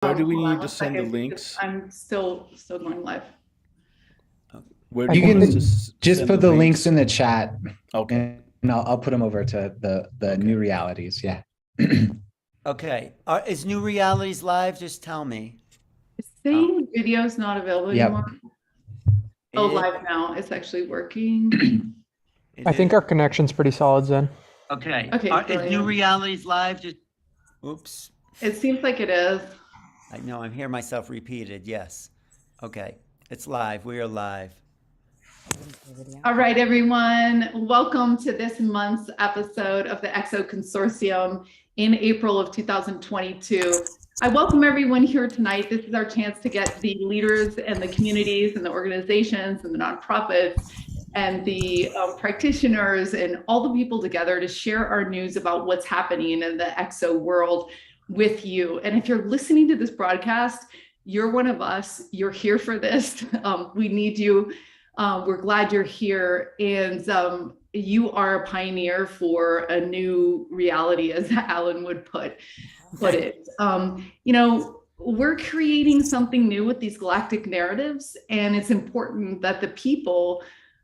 Where do we Hold on need to one send the second because links? I'm still going live. Where do You you want us to can just send put the links links? in the chat, Okay. and I'll put them over to the Okay. new realities. Yeah. Okay. Is New Realities live? Just tell me. It's saying video's not available Yep. anymore. Oh, live now. It's actually working. I think our connection's pretty solid, Zen. Okay. Okay, Is New brilliant. Realities live? Just oops. It seems like it is. I know I'm hearing myself repeated. Yes. Okay. It's live. We are live. All right, everyone. Welcome to this month's episode of the Exo Consortium in April of 2022. I welcome everyone here tonight. This is our chance to get the leaders and the communities and the organizations and the nonprofits and the practitioners and all the people together to share our news about what's happening in the Exo world with you. And if you're listening to this broadcast, you're one of us. You're here for this. We need you. We're glad you're here, and you are a pioneer for a new reality, as Alan would put it. You know, we're creating something new with these galactic narratives, and it's important that the people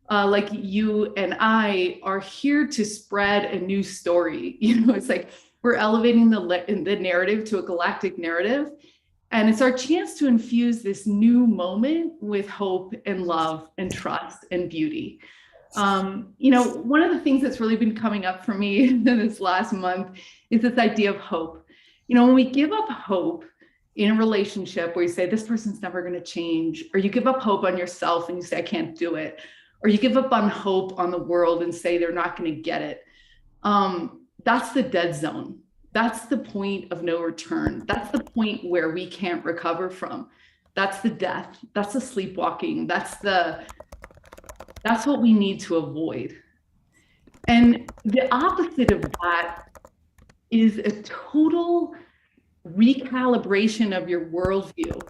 like you and I are here to spread a new story. You know, it's like we're elevating the narrative to a galactic narrative. And it's our chance to infuse this new moment with hope and love and trust and beauty. You know, one of the things that's really been coming up for me in this last month is this idea of hope. You know, when we give up hope in a relationship where you say, this person's never going to change, or you give up hope on yourself and you say, I can't do it, or you give up on hope on the world and say they're not going to get it, that's the dead zone. That's the point of no return. That's the point where we can't recover from. That's the death. That's the sleepwalking. That's what we need to avoid. And the opposite of that is a total recalibration of your worldview,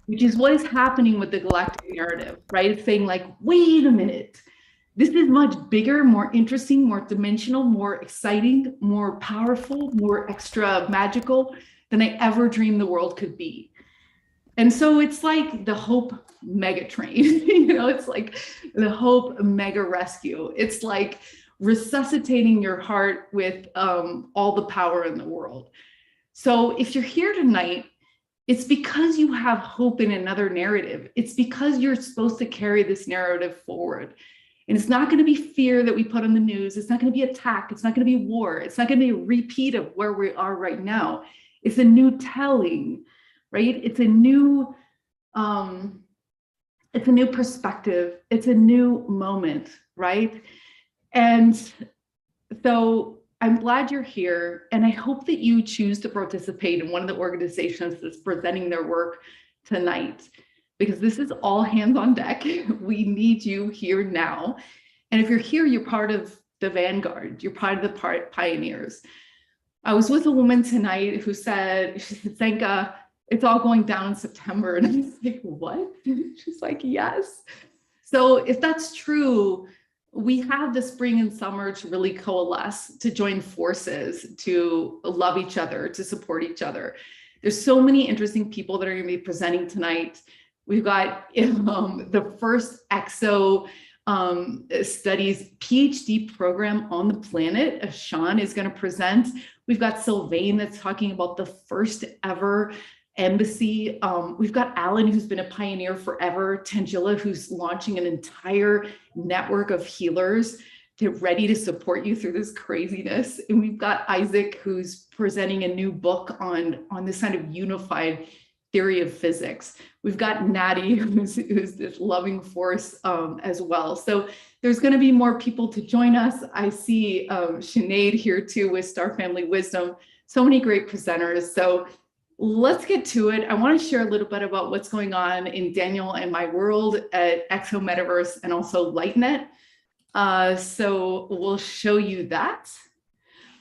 which is what is happening with the galactic narrative, right? It's saying like, wait a minute. This is much bigger, more interesting, more dimensional, more exciting, more powerful, more extra magical than I ever dreamed the world could be. And so it's like the hope mega train, you know, it's like the hope mega rescue. It's like resuscitating your heart with all the power in the world. So if you're here tonight, it's because you have hope in another narrative. It's because you're supposed to carry this narrative forward. And it's not going to be fear that we put on the news. It's not going to be attack. It's not going to be war. It's not going to be a repeat of where we are right now. It's a new telling, right? It's a new perspective. It's a new moment, right? And so I'm glad you're here. And I hope that you choose to participate in one of the organizations that's presenting their work tonight, because this is all hands on deck. We need you here now. And if you're here, you're part of the vanguard. You're part of the pioneers. I was with a woman tonight who said, she said, Zenka, it's all going down in September. And I was like, what? She's like, yes. So if that's true, we have the spring and summer to really coalesce, to join forces, to love each other, to support each other. There's so many interesting people that are going to be presenting tonight. We've got the first Exo Studies PhD program on the planet. Sean is going to present. We've got Sylvain that's talking about the first ever embassy. We've got Alan, who's been a pioneer forever. Tanjila, who's launching an entire network of healers ready to support you through this craziness. And we've got Isaac, who's presenting a new book on this kind of unified theory of physics. We've got Nadi, who's this loving force as well. So there's going to be more people to join us. I see Sinead here too with Star Family Wisdom. So many great presenters. So let's get to it. I want to share a little bit about what's going on in Daniel and my world at Exo Metaverse and also LightNet. So we'll show you that.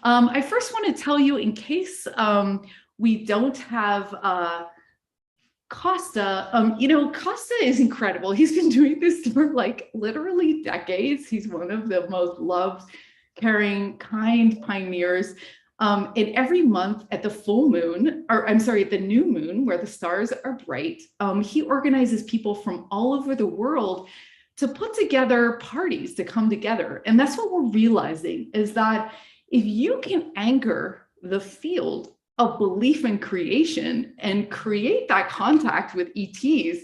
I first want to tell you, in case we don't have Costa, you know, Costa is incredible. He's been doing this for like literally decades. He's one of the most loved, caring, kind pioneers. And every month at the full moon, or I'm sorry, at the new moon, where the stars are bright, he organizes people from all over the world to put together parties to come together. And that's what we're realizing, is that if you can anchor the field of belief in creation and create that contact with ETs,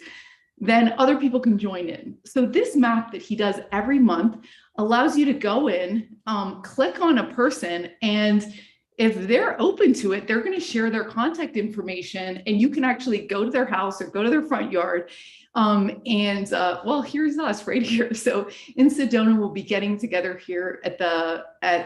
then other people can join in. So this map that he does every month allows you to go in, click on a person, and if they're open to it, they're going to share their contact information, and you can actually go to their house or go to their front yard. Well, here's us right here. So in Sedona, we'll be getting together here at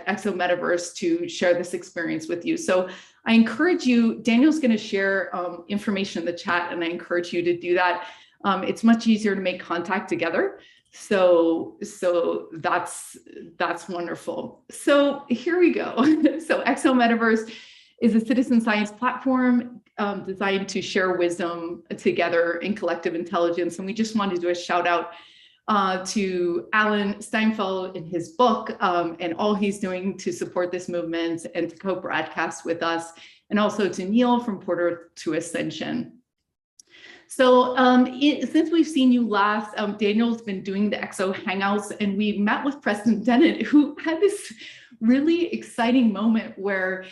Exo Metaverse to share this experience with you. So I encourage you, Daniel's going to share information in the chat, and I encourage you to do that. It's much easier to make contact together. So that's wonderful. So here we go. So Exo Metaverse is a citizen science platform designed to share wisdom together in collective intelligence. And we just wanted to do a shout out to Alan Steinfeld in his book and all he's doing to support this movement and to co-broadcast with us, and also to Neil from Portal to Ascension. So since we've seen you last, Daniel's been doing the Exo Hangouts, and we met with Preston Dennett, who had this really exciting moment where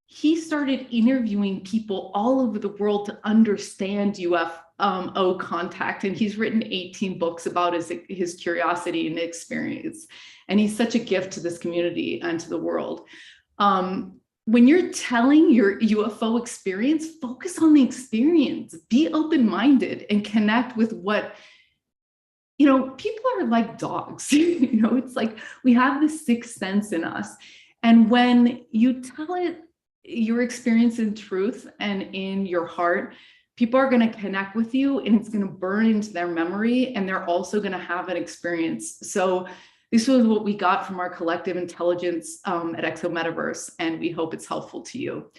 he started interviewing people all over the world to understand UFO contact. And he's written 18 books about his curiosity and experience. And he's such a gift to this community and to the world. When you're telling your UFO experience, focus on the experience, be open-minded, and connect with what, people are like dogs. It's like we have this sixth sense in us. And when you tell it your experience in truth and in your heart, people are going to connect with you, and it's going to burn into their memory, and they're also going to have an experience. So this was what we got from our collective intelligence at Exo Metaverse, and we hope it's helpful to you.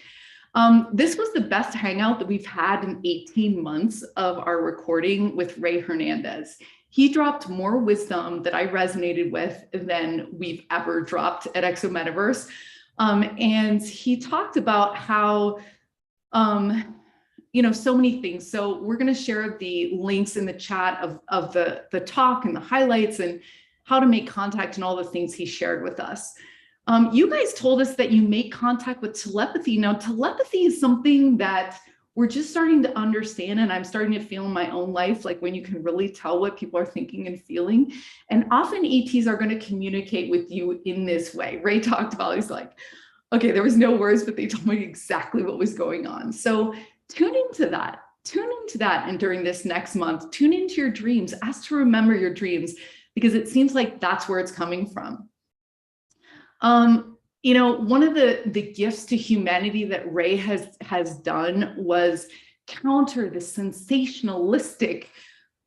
This was the best hangout that we've had in 18 months of our recording with Ray Hernandez. He dropped more wisdom that I resonated with than we've ever dropped at Exo Metaverse. And he talked about how, so many things. So we're going to share the links in the chat of the talk and the highlights and how to make contact and all the things he shared with us. You guys told us that you make contact with telepathy. Now, telepathy is something that we're just starting to understand, and I'm starting to feel in my own life, like when you can really tell what people are thinking and feeling. And often ETs are going to communicate with you in this way. Ray talked about, he's like, okay, there was no words, but they told me exactly what was going on. So tune into that. And during this next month, tune into your dreams. Ask to remember your dreams, because it seems like that's where it's coming from. One of the gifts to humanity that Ray has done was counter the sensationalistic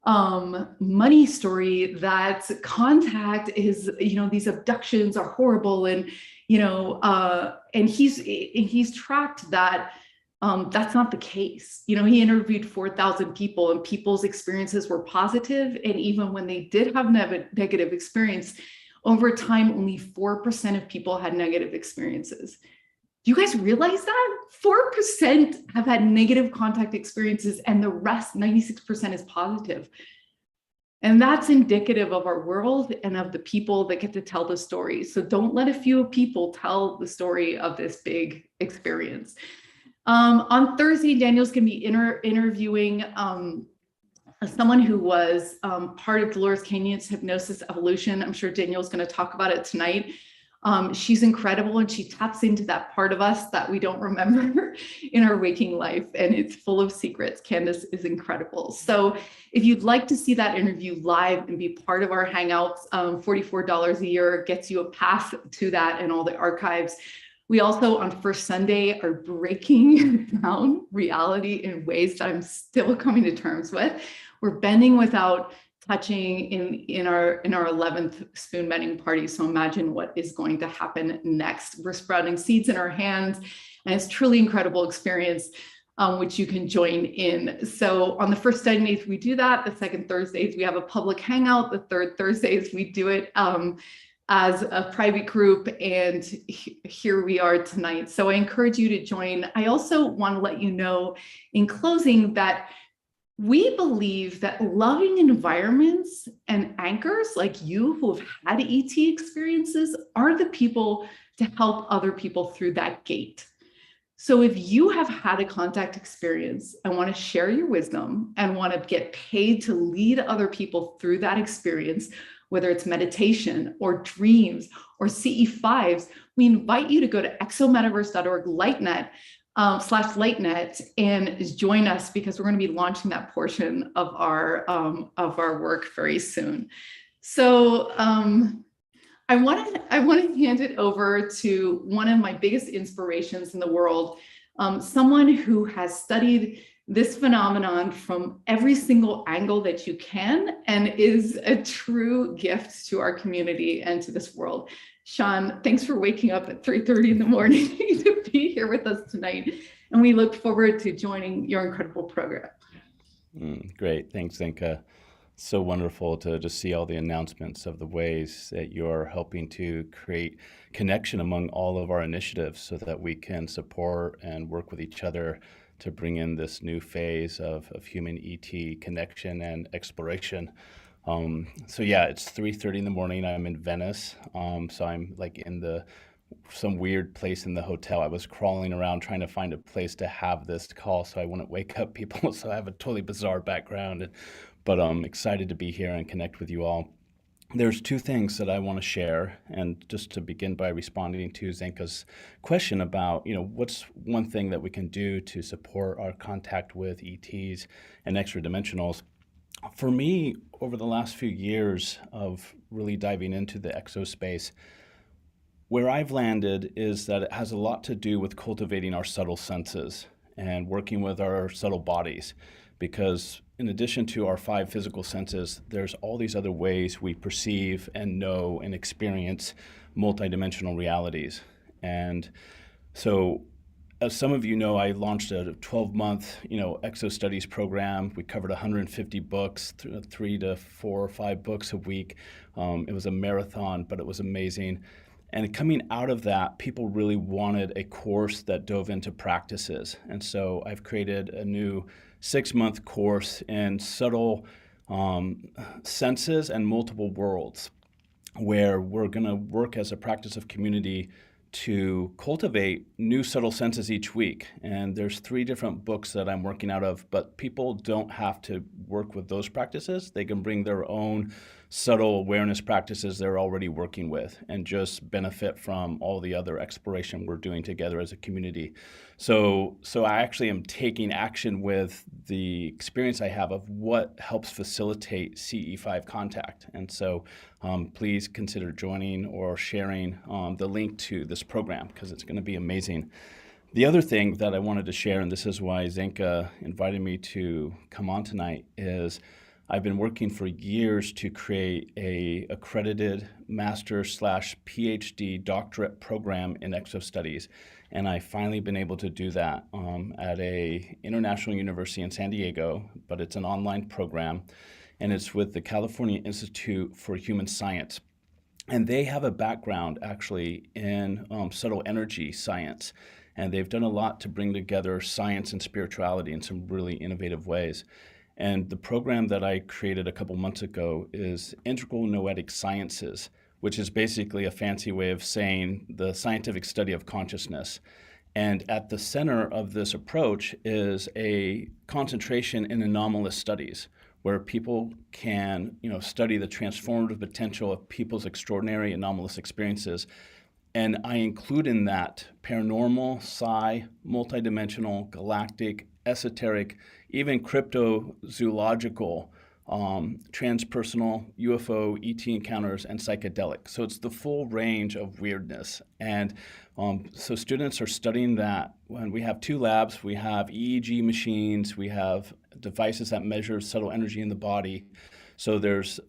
money story that contact is, these abductions are horrible, and he's tracked that that's not the case. He interviewed 4,000 people, and people's experiences were positive, and even when they did have negative experience, over time, only 4% of people had negative experiences. Do you guys realize that? 4% have had negative contact experiences, and the rest, 96%, is positive. And that's indicative of our world and of the people that get to tell the story. So don't let a few people tell the story of this big experience. On Thursday, Daniel's going to be interviewing someone who was part of Dolores Canyon's hypnosis evolution. I'm sure Daniel's going to talk about it tonight. She's incredible, and she taps into that part of us that we don't remember in our waking life, and it's full of secrets. Candace is incredible. So if you'd like to see that interview live and be part of our Hangouts, $44 a year gets you a pass to that and all the archives. We also, on First Sunday, are breaking down reality in ways that I'm still coming to terms with. We're bending without touching in our 11th spoon bending party. So imagine what is going to happen next. We're sprouting seeds in our hands, and it's truly incredible experience, which you can join in. So on the first Sundays, we do that. The second Thursdays, we have a public hangout. The third Thursdays, we do it as a private group, and here we are tonight. So I encourage you to join. I also want to let you know in closing that we believe that loving environments and anchors like you who have had ET experiences are the people to help other people through that gate. So if you have had a contact experience and want to share your wisdom and want to get paid to lead other people through that experience, whether it's meditation or dreams or CE5s, we invite you to go to exometaverse.org lightnet /lightnet and join us, because we're going to be launching that portion of our work very soon. So I want to hand it over to one of my biggest inspirations in the world, someone who has studied this phenomenon from every single angle that you can and is a true gift to our community and to this world. Sean, thanks for waking up at 3:30 in the morning to be here with us tonight. And we look forward to joining your incredible program. Great. Thanks, Zinka. So wonderful to just see all the announcements of the ways that you're helping to create connection among all of our initiatives so that we can support and work with each other to bring in this new phase of human ET connection and exploration. So yeah, it's 3:30 in the morning. I'm in Venice. So I'm like in some weird place in the hotel. I was crawling around trying to find a place to have this call so I wouldn't wake up people. So I have a totally bizarre background, but I'm excited to be here and connect with you all. There's two things that I want to share, and just to begin by responding to Zenka's question about, what's one thing that we can do to support our contact with ETs and extra dimensionals. For me, over the last few years of really diving into the exo space, where I've landed is that it has a lot to do with cultivating our subtle senses and working with our subtle bodies, because in addition to our 5 physical senses, there's all these other ways we perceive and know and experience multidimensional realities. And so, as some of you know, I launched a 12-month, exo studies program. We covered 150 books, 3 to 4 or 5 books a week. It was a marathon, but it was amazing. And coming out of that, people really wanted a course that dove into practices. And so I've created a new 6-month course in subtle senses and multiple worlds, where we're going to work as a practice of community to cultivate new subtle senses each week. And there's 3 different books that I'm working out of, but people don't have to work with those practices. They can bring their own subtle awareness practices they're already working with and just benefit from all the other exploration we're doing together as a community. So I actually am taking action with the experience I have of what helps facilitate CE5 contact. And so please consider joining or sharing the link to this program, because it's going to be amazing. The other thing that I wanted to share, and this is why Zenka invited me to come on tonight, is I've been working for years to create a accredited master/PhD doctorate program in exo studies. And I finally been able to do that at a international university in San Diego, but it's an online program, and it's with the California Institute for Human Science. And they have a background actually in subtle energy science. And they've done a lot to bring together science and spirituality in some really innovative ways. And the program that I created a couple months ago is Integral Noetic Sciences, which is basically a fancy way of saying the scientific study of consciousness. And at the center of this approach is a concentration in anomalous studies, where people can, study the transformative potential of people's extraordinary anomalous experiences. And I include in that paranormal, psi, multidimensional, galactic, esoteric, even cryptozoological, transpersonal, UFO, ET encounters, and psychedelic. So it's the full range of weirdness. And so students are studying that. When we have 2 labs, we have EEG machines, we have devices that measure subtle energy in the body. So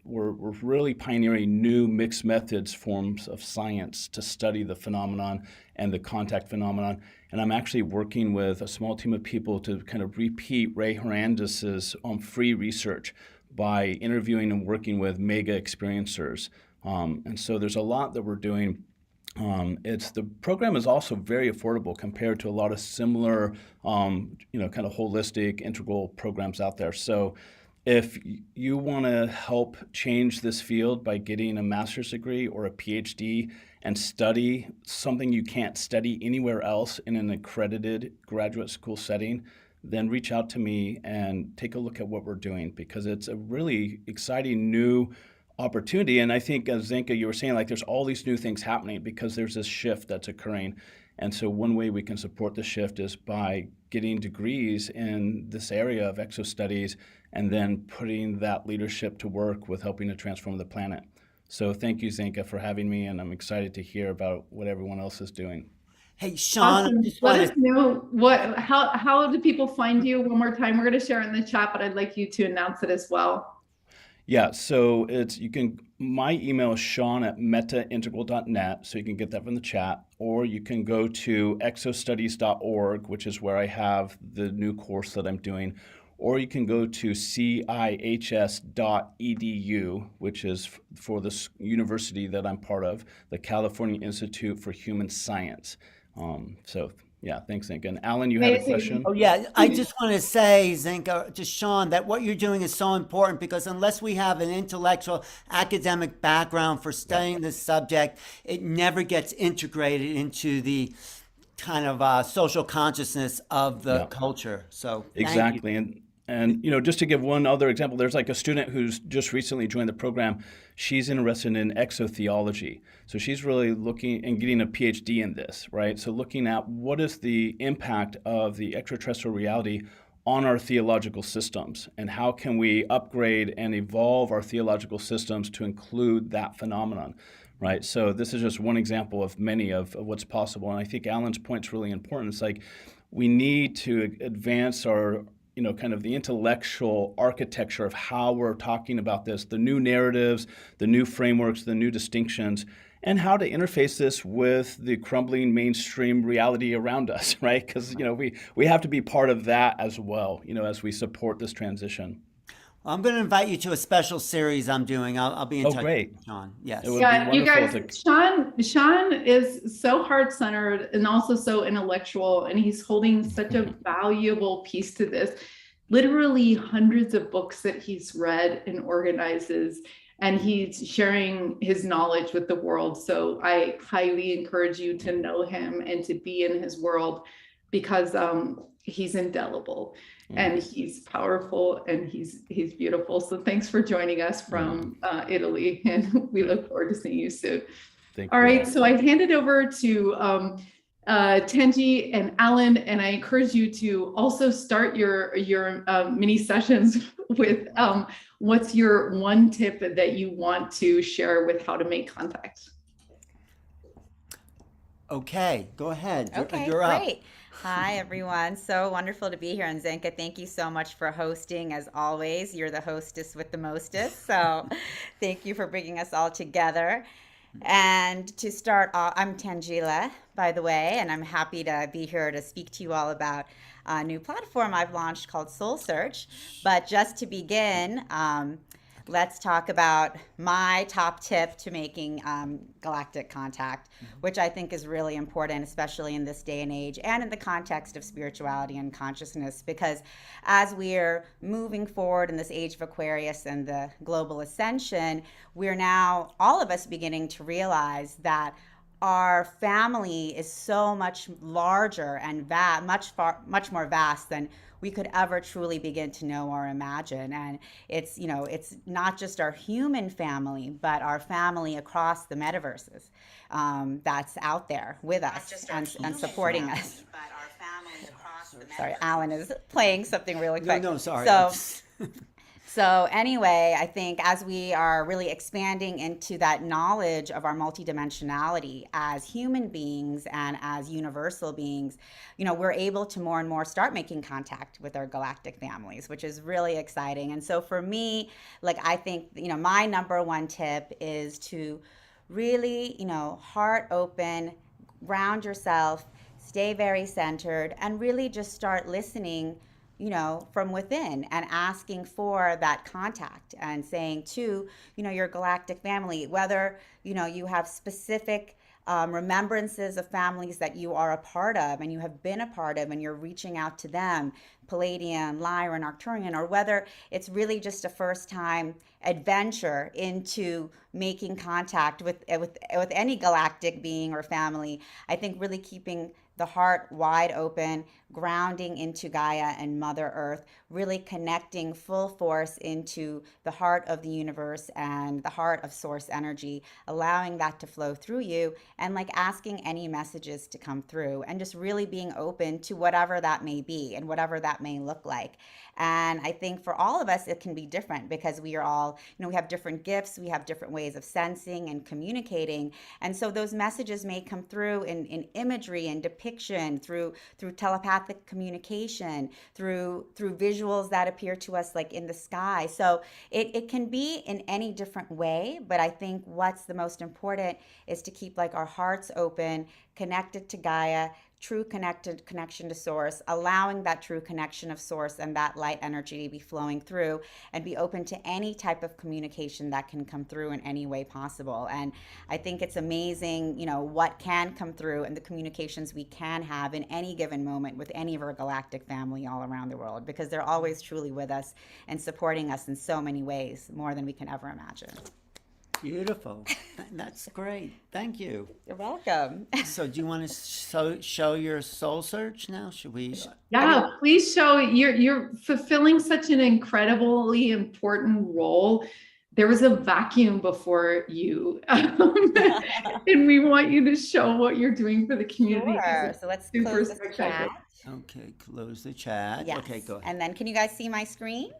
we're really pioneering new mixed methods forms of science to study the phenomenon and the contact phenomenon. And I'm actually working with a small team of people to kind of repeat Ray Hernandez's free research by interviewing and working with mega experiencers And so there's a lot that we're doing. The program is also very affordable compared to a lot of similar, kind of holistic, integral programs out there. So if you want to help change this field by getting a master's degree or a PhD and study something you can't study anywhere else in an accredited graduate school setting, then reach out to me and take a look at what we're doing, because it's a really exciting new opportunity. And I think, as Zenka, you were saying, like, there's all these new things happening because there's this shift that's occurring. And so one way we can support the shift is by getting degrees in this area of exo studies and then putting that leadership to work with helping to transform the planet. So thank you, Zenka, for having me, and I'm excited to hear about what everyone else is doing. Hey, Sean, Awesome. I just Let wanted us know how do people find you one more time? We're going to share in the chat, but I'd like you to announce it as well. Yeah, so my email is sean@metaintegral.net, so you can get that from the chat, or you can go to exostudies.org, which is where I have the new course that I'm doing, or you can go to cihs.edu, which is for the university that I'm part of, the California Institute for Human Science. Yeah, thanks, Zinka. And Alan, you had a Amazing. question? Oh, yeah. I just want to say, Zenka, to Sean, that what you're doing is so important, because unless we have an intellectual academic background for studying this subject, it never gets integrated into the kind of social consciousness of the culture. So thank you. Exactly. And just to give one other example, there's like a student who's just recently joined the program. She's interested in exotheology. So she's really looking and getting a PhD in this, right? So looking at what is the impact of the extraterrestrial reality on our theological systems, and how can we upgrade and evolve our theological systems to include that phenomenon, right? So this is just one example of many of what's possible. And I think Alan's point's really important. It's like we need to advance our kind of the intellectual architecture of how we're talking about this, the new narratives, the new frameworks, the new distinctions, and how to interface this with the crumbling mainstream reality around us, right? Because, we have to be part of that as well, as we support this transition. Well, I'm going to invite you to a special series I'm doing. I'll be in touch great. with Sean. Yes. It would Yeah, be you guys, wonderful Sean is so heart-centered and also so intellectual, and he's holding such a valuable piece to this. Literally hundreds of books that he's read and organizes, and he's sharing his knowledge with the world. So I highly encourage you to know him and to be in his world, because he's indelible and he's powerful and he's beautiful. So thanks for joining us from Italy, and we look forward to seeing you soon. Thank All you. right, so I hand it over to Tanji and Alan, and I encourage you to also start your mini sessions with what's your one tip that you want to share with how to make contact. Okay, go ahead. Okay, You're up. great. Hi, everyone. So wonderful to be here. And Zenka, thank you so much for hosting. As always, you're the hostess with the mostest. So thank you for bringing us all together. And to start off, I'm Tanjila, by the way, and I'm happy to be here to speak to you all about a new platform I've launched called Soul Search. But just to begin, let's talk about my top tip to making galactic contact, which I think is really important, especially in this day and age and in the context of spirituality and consciousness, because as we're moving forward in this age of Aquarius and the global ascension, we're now, all of us, beginning to realize that our family is so much larger and much more vast than we could ever truly begin to know or imagine. And it's not just our human family, but our family across the metaverses that's out there with us and supporting us. But our family across the metaverses. Sorry, Alan is playing something really quick. No, sorry. So anyway, I think as we are really expanding into that knowledge of our multidimensionality as human beings and as universal beings, we're able to more and more start making contact with our galactic families, which is really exciting. And so for me, I think, my number one tip is to really, heart open, ground yourself, stay very centered, and really just start listening from within and asking for that contact and saying to, your galactic family, whether, you have specific remembrances of families that you are a part of and you have been a part of and you're reaching out to them, Palladian, Lyran, Arcturian, or whether it's really just a first time adventure into making contact with any galactic being or family. I think really keeping the heart wide open, grounding into Gaia and Mother Earth, really connecting full force into the heart of the universe and the heart of source energy, allowing that to flow through you, and like asking any messages to come through, and just really being open to whatever that may be and whatever that may look like. And I think for all of us, it can be different because we are all, we have different gifts, we have different ways of sensing and communicating. And so those messages may come through in imagery and depiction, through telepathic communication, through visuals that appear to us like in the sky. So it can be in any different way, but I think what's the most important is to keep like our hearts open, connected to Gaia, true connection to source, allowing that true connection of source and that light energy to be flowing through, and be open to any type of communication that can come through in any way possible. And I think it's amazing, what can come through and the communications we can have in any given moment with any of our galactic family all around the world, because they're always truly with us and supporting us in so many ways, more than we can ever imagine. Beautiful. That's great. Thank you. You're welcome. So do you want to show your soul search now? Should we? Yeah, please show. You're fulfilling such an incredibly important role. There was a vacuum before you, and we want you to show what you're doing for the community. Sure. So let's close the chat. Okay, close the chat. Yes. Okay, go ahead. And then can you guys see my screen?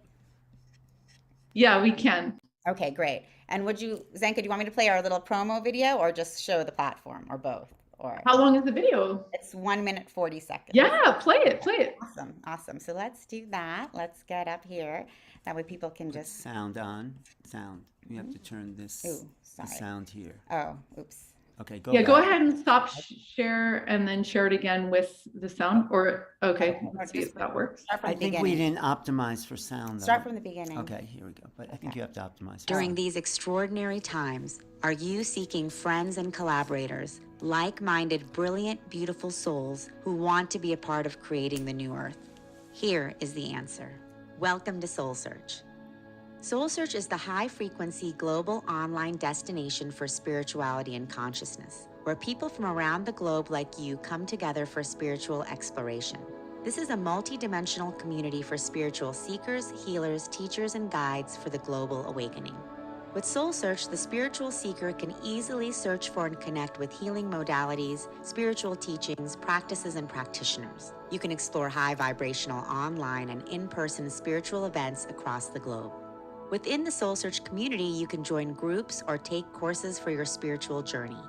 Yeah, we can. Okay, great. And Zenka, do you want me to play our little promo video or just show the platform, or both? Or How long is the video? it's 1 minute 40 seconds. Yeah, play it. Awesome. So let's do that. Let's get up here. That way people can just. Sound on. Sound. You have to turn this Ooh, the sorry. sound here. Oh, oops. Okay, go Yeah, go back. ahead and stop share and then share it again with the sound. Or okay, let's see if that works. Start from I the think we beginning. didn't optimize for sound. Start though. from the beginning. Okay, here we go. But I think you have to optimize. During these extraordinary times, are you seeking friends and collaborators, like-minded, brilliant, beautiful souls who want to be a part of creating the new earth? Here is the answer. Welcome to Soul Search. Soul Search is the high-frequency global online destination for spirituality and consciousness, where people from around the globe like you come together for spiritual exploration. This is a multi-dimensional community for spiritual seekers, healers, teachers, and guides for the global awakening. With Soul Search, the spiritual seeker can easily search for and connect with healing modalities, spiritual teachings, practices, and practitioners. You can explore high vibrational online and in-person spiritual events across the globe. Within the Soul Search community, you can join groups or take courses for your spiritual journey.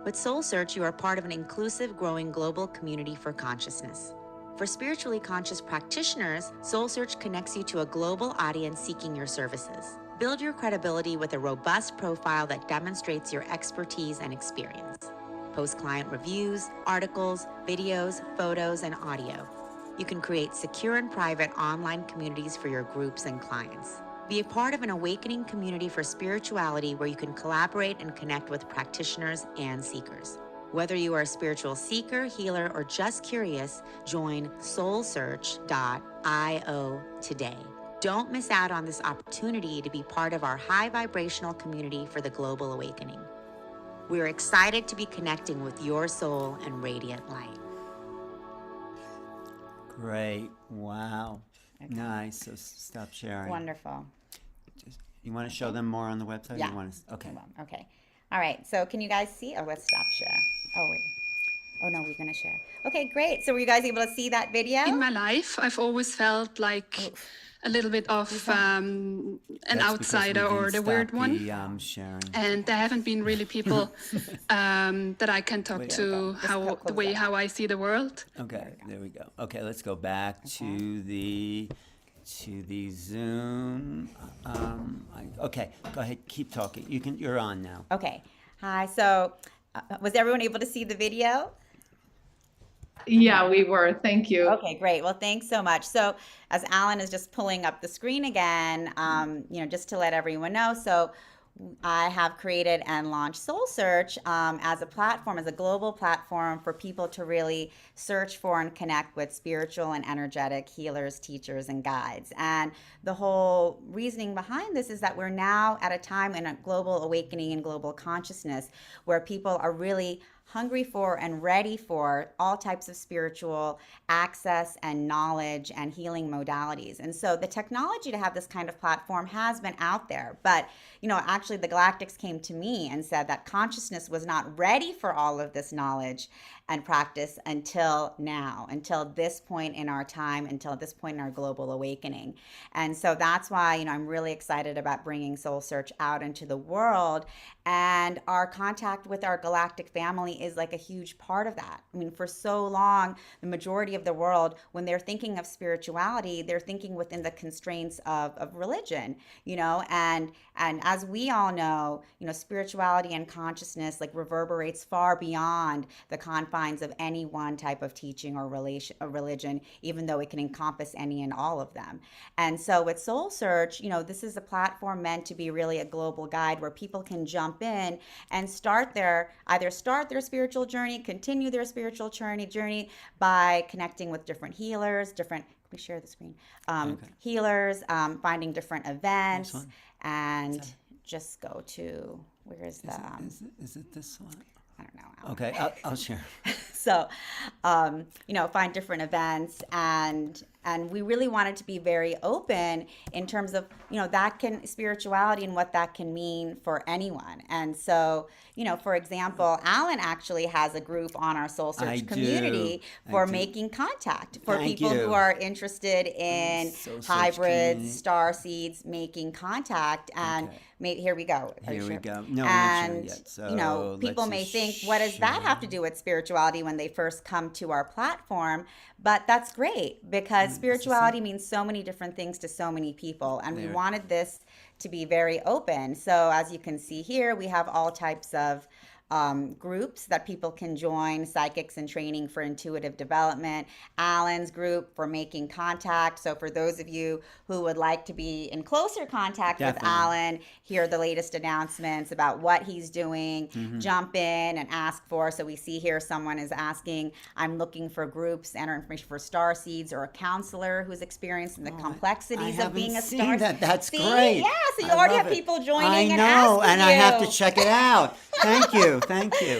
With Soul Search, you are part of an inclusive, growing global community for consciousness. For spiritually conscious practitioners, Soul Search connects you to a global audience seeking your services. Build your credibility with a robust profile that demonstrates your expertise and experience. Post client reviews, articles, videos, photos, and audio. You can create secure and private online communities for your groups and clients. Be a part of an awakening community for spirituality where you can collaborate and connect with practitioners and seekers. Whether you are a spiritual seeker, healer, or just curious, join soulsearch.io today. Don't miss out on this opportunity to be part of our high vibrational community for the global awakening. We're excited to be connecting with your soul and radiant light. Great. Wow. Nice. So stop sharing. Wonderful. You want to show them more on the website? Yeah. You want to, okay. Okay. All right. So can you guys see? Oh, let's stop share. Oh, wait. Oh, no, we're going to share. Okay, great. So were you guys able to see that video? In my life, I've always felt like a little bit of an That's outsider because we or didn't the weird stop one. the, sharing. And there haven't been really people that I can talk to how I see the world. Okay, there we go. Okay, let's go back to the Zoom. Okay, go ahead. Keep talking. You're on now. Okay. Hi. So was everyone able to see the video? Yeah, we were. Thank you. Okay, great. Well, thanks so much. So, as Alan is just pulling up the screen again, just to let everyone know, so I have created and launched Soul Search as a platform, as a global platform for people to really search for and connect with spiritual and energetic healers, teachers, and guides. And the whole reasoning behind this is that we're now at a time in a global awakening and global consciousness where people are really hungry for and ready for all types of spiritual access and knowledge and healing modalities. And so the technology to have this kind of platform has been out there. But, actually the Galactics came to me and said that consciousness was not ready for all of this knowledge and practice until now, until this point in our time, until this point in our global awakening. And so that's why, I'm really excited about bringing Soul Search out into the world. And our contact with our galactic family is like a huge part of that. I mean, for so long, the majority of the world, when they're thinking of spirituality, they're thinking within the constraints of religion, and as we all know, spirituality and consciousness like reverberates far beyond the confines of any one type of teaching or religion, even though it can encompass any and all of them. And so with Soul Search, this is a platform meant to be really a global guide where people can jump in and either start their spiritual journey, continue their spiritual journey by connecting with different healers, can we share the screen? Healers, finding different events, and just go to, where is the... Is it this one? I don't know. Okay, I'll share. So, find different events, and we really wanted to be very open in terms of, spirituality and what that can mean for anyone. And so, for example, Alan actually has a group on our Soul Search community for making contact for people who are interested in hybrids, star seeds, making contact. And here we go. Here we go. No, and, I'm not sure yet. So people may think, what does that have to do with spirituality when they first come to our platform? But that's great because spirituality means so many different things to so many people. And we wanted this to be very open. So as you can see here, we have all types of groups that people can join: psychics in training for intuitive development, Alan's group for making contact. So for those of you who would like to be in closer contact with Alan, here are the latest announcements about what he's doing. Jump in and ask for. So we see here someone is asking, I'm looking for groups, enter information for star seeds, or a counselor who's experiencing the complexities of being a star seed. That's great. Yeah, so you already have people joining I and know, asking and I have to check it out. Thank you.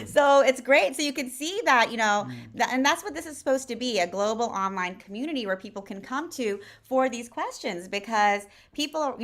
So it's great. So you can see that, and that's what this is supposed to be, a global online community where people can come to for these questions, because people,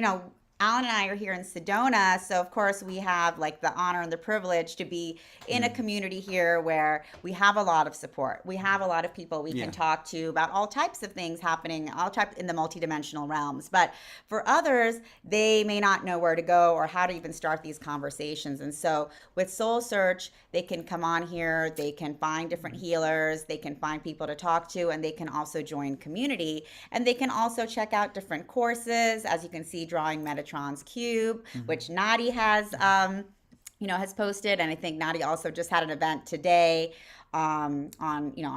Alan and I are here in Sedona, so of course we have like the honor and the privilege to be in a community here where we have a lot of support. We have a lot of people we can talk to about all types of things happening, all types in the multidimensional realms. But for others, they may not know where to go or how to even start these conversations. And so with Soul Search, they can come on here, they can find different healers, they can find people to talk to, and they can also join community. And they can also check out different courses, as you can see, drawing Metatron's Cube, which Nadi has posted. And I think Nadi also just had an event today on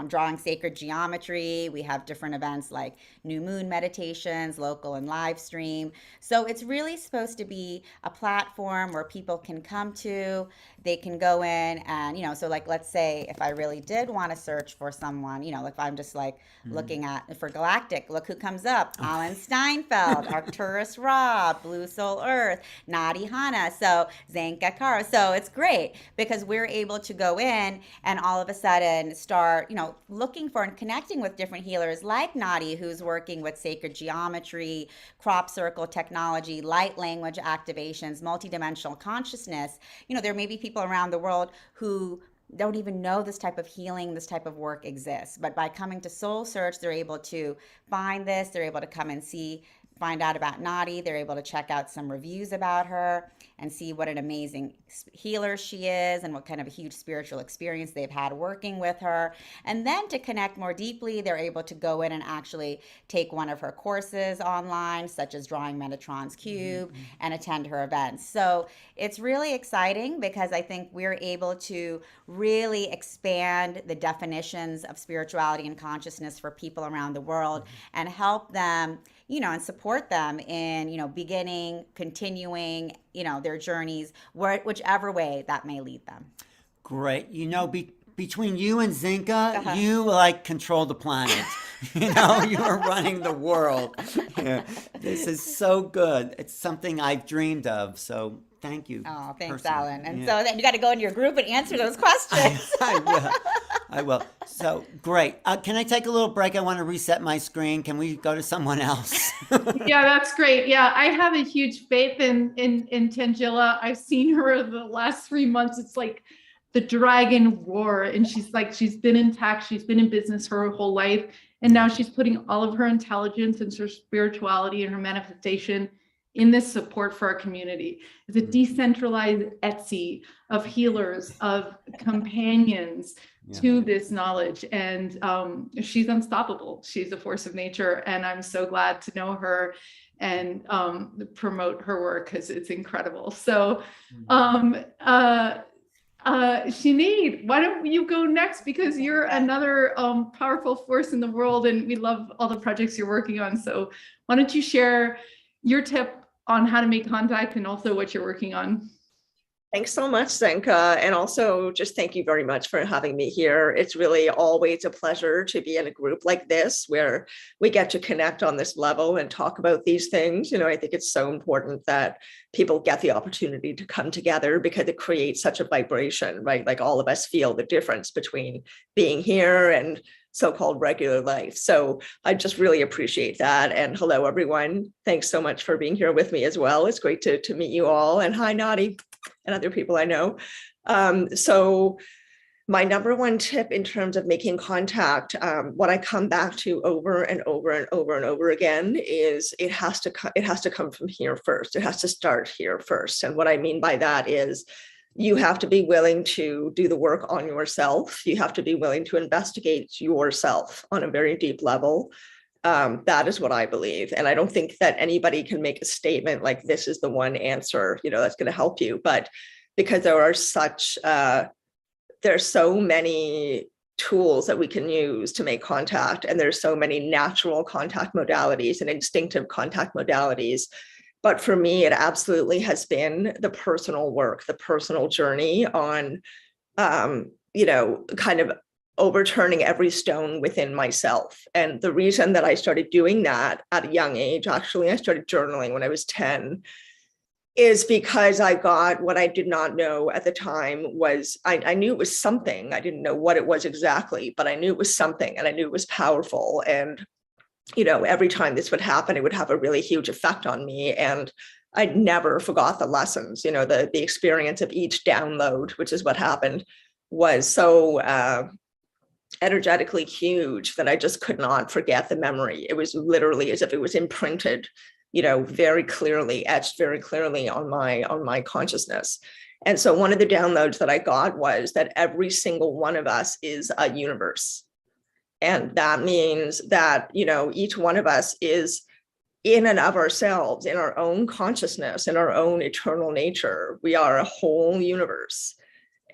drawing sacred geometry. We have different events like new moon meditations, local and live stream. So it's really supposed to be a platform where people can come to, they can go in and, so like, let's say if I really did want to search for someone, if I'm just like looking for galactic, look who comes up: Alan Steinfeld, Arcturus Ra, Blue Soul Earth, Nadi Hana, so Zenka Kara. So it's great because we're able to go in and all of a sudden start, looking for and connecting with different healers like Nadi, who's working with sacred geometry, crop circle technology, light language activations, multidimensional consciousness. There may be people around the world who don't even know this type of healing, this type of work exists. But by coming to Soul Search, they're able to find this, they're able to come and see find out about Nadi. They're able to check out some reviews about her and see what an amazing healer she is and what kind of a huge spiritual experience they've had working with her. And then to connect more deeply, they're able to go in and actually take one of her courses online, such as Drawing Metatron's Cube, and attend her events. So it's really exciting because I think we're able to really expand the definitions of spirituality and consciousness for people around the world and help them, and support them in, beginning, continuing, their journeys, whichever way that may lead them. Great. Between you and Zinka, you like control the planet. You are running the world. Yeah. This is so good. It's something I've dreamed of. So thank you. Oh, thanks, personally. Alan. And so then you got to go into your group and answer those questions. I will. So great. Can I take a little break? I want to reset my screen. Can we go to someone else? Yeah, that's great. Yeah, I have a huge faith in Tanjila. I've seen her the last 3 months. It's like the dragon roar, and she's been intact. She's been in business her whole life, and now she's putting all of her intelligence and her spirituality and her manifestation in this support for our community. It's a decentralized Etsy of healers, of companions to this knowledge. And she's unstoppable. She's a force of nature. And I'm so glad to know her and promote her work because it's incredible. So Sinead, why don't you go next? Because you're another powerful force in the world and we love all the projects you're working on. So why don't you share your tip on how to make contact and also what you're working on? Thanks so much, Zenka. And also just thank you very much for having me here. It's really always a pleasure to be in a group like this where we get to connect on this level and talk about these things. I think it's so important that people get the opportunity to come together because it creates such a vibration, right? Like all of us feel the difference between being here and so-called regular life. So I just really appreciate that. And hello, everyone. Thanks so much for being here with me as well. It's great to meet you all. And hi, Nadi, and other people I know. So my number one tip in terms of making contact, what I come back to over and over and over and over again is it has to come from here first. It has to start here first. And what I mean by that is you have to be willing to do the work on yourself. You have to be willing to investigate yourself on a very deep level. That is what I believe. And I don't think that anybody can make a statement like this is the one answer, that's going to help you. But because there's so many tools that we can use to make contact, and there's so many natural contact modalities and instinctive contact modalities. But for me, it absolutely has been the personal work, the personal journey on, kind of overturning every stone within myself. And the reason that I started doing that at a young age, actually, I started journaling when I was 10, is because I got what I did not know at the time was, I knew it was something. I didn't know what it was exactly, but I knew it was something and I knew it was powerful. And every time this would happen, it would have a really huge effect on me. And I never forgot the lessons, the experience of each download, which is what happened, was so energetically huge that I just could not forget the memory. It was literally as if it was imprinted, very clearly, etched very clearly on my consciousness. And so one of the downloads that I got was that every single one of us is a universe. And that means that, each one of us is in and of ourselves, in our own consciousness, in our own eternal nature. We are a whole universe.